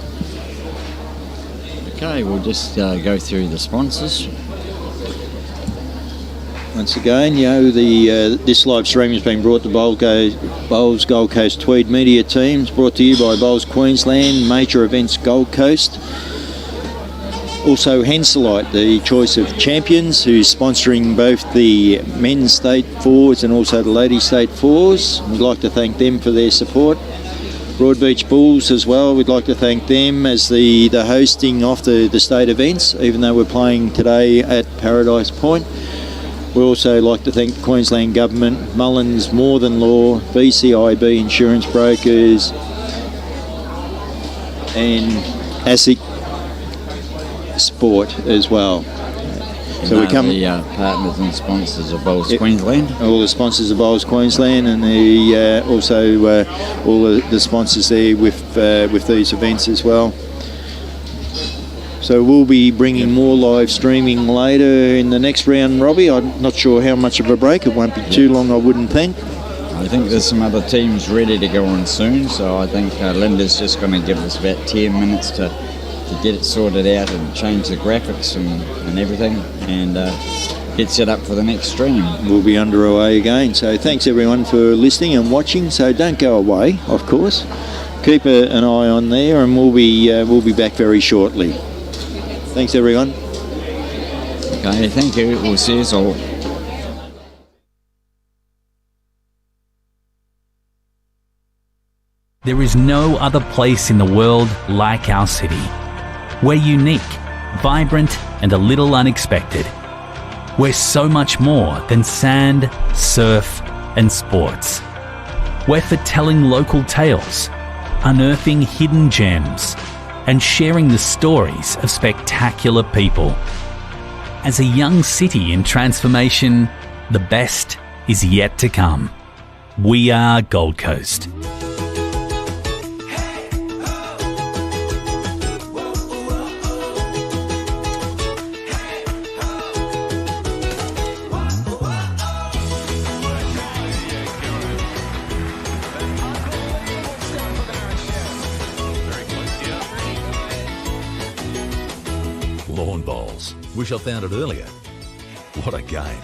Okay, we'll just go through the sponsors. Once again, this live stream has been brought to Bowls Gold Coast Tweed Media Teams, brought to you by Bowls Queensland, Major Events Gold Coast. Also Henselite, the choice of champions, who's sponsoring both the men's state fours and also the ladies state fours. We'd like to thank them for their support. Broadbeach Bulls as well, we'd like to thank them as the hosting of the state events, even though we're playing today at Paradise Point. We also like to thank the Queensland Government, Mullins More Than Law, BCIB Insurance Brokers and ASIC Sport as well. So we come the partners and sponsors of Bowls Queensland. All the sponsors of Bowls Queensland, and also all the sponsors there with these events as well. So we'll be bringing more live streaming later in the next round, Robbie. I'm not sure how much of a break. It won't be too long, I wouldn't think. I think there's some other teams ready to go on soon, so I think Lynda's just going to give us about 10 minutes to get it sorted out and change the graphics and everything, and get set up for the next stream. We'll be underway again. So thanks everyone for listening and watching. So don't go away, of course. Keep an eye on there, and we'll be back very shortly. Thanks everyone. Okay, thank you. We'll see you all. There is no other place in the world like our city. We're unique, vibrant, and a little unexpected. We're so much more than sand, surf, and sports. We're for telling local tales, unearthing hidden gems, and sharing the stories of spectacular people. As a young city in transformation, the best is yet to come. We are Gold Coast. Lawn bowls. Wish I found it earlier. What a game.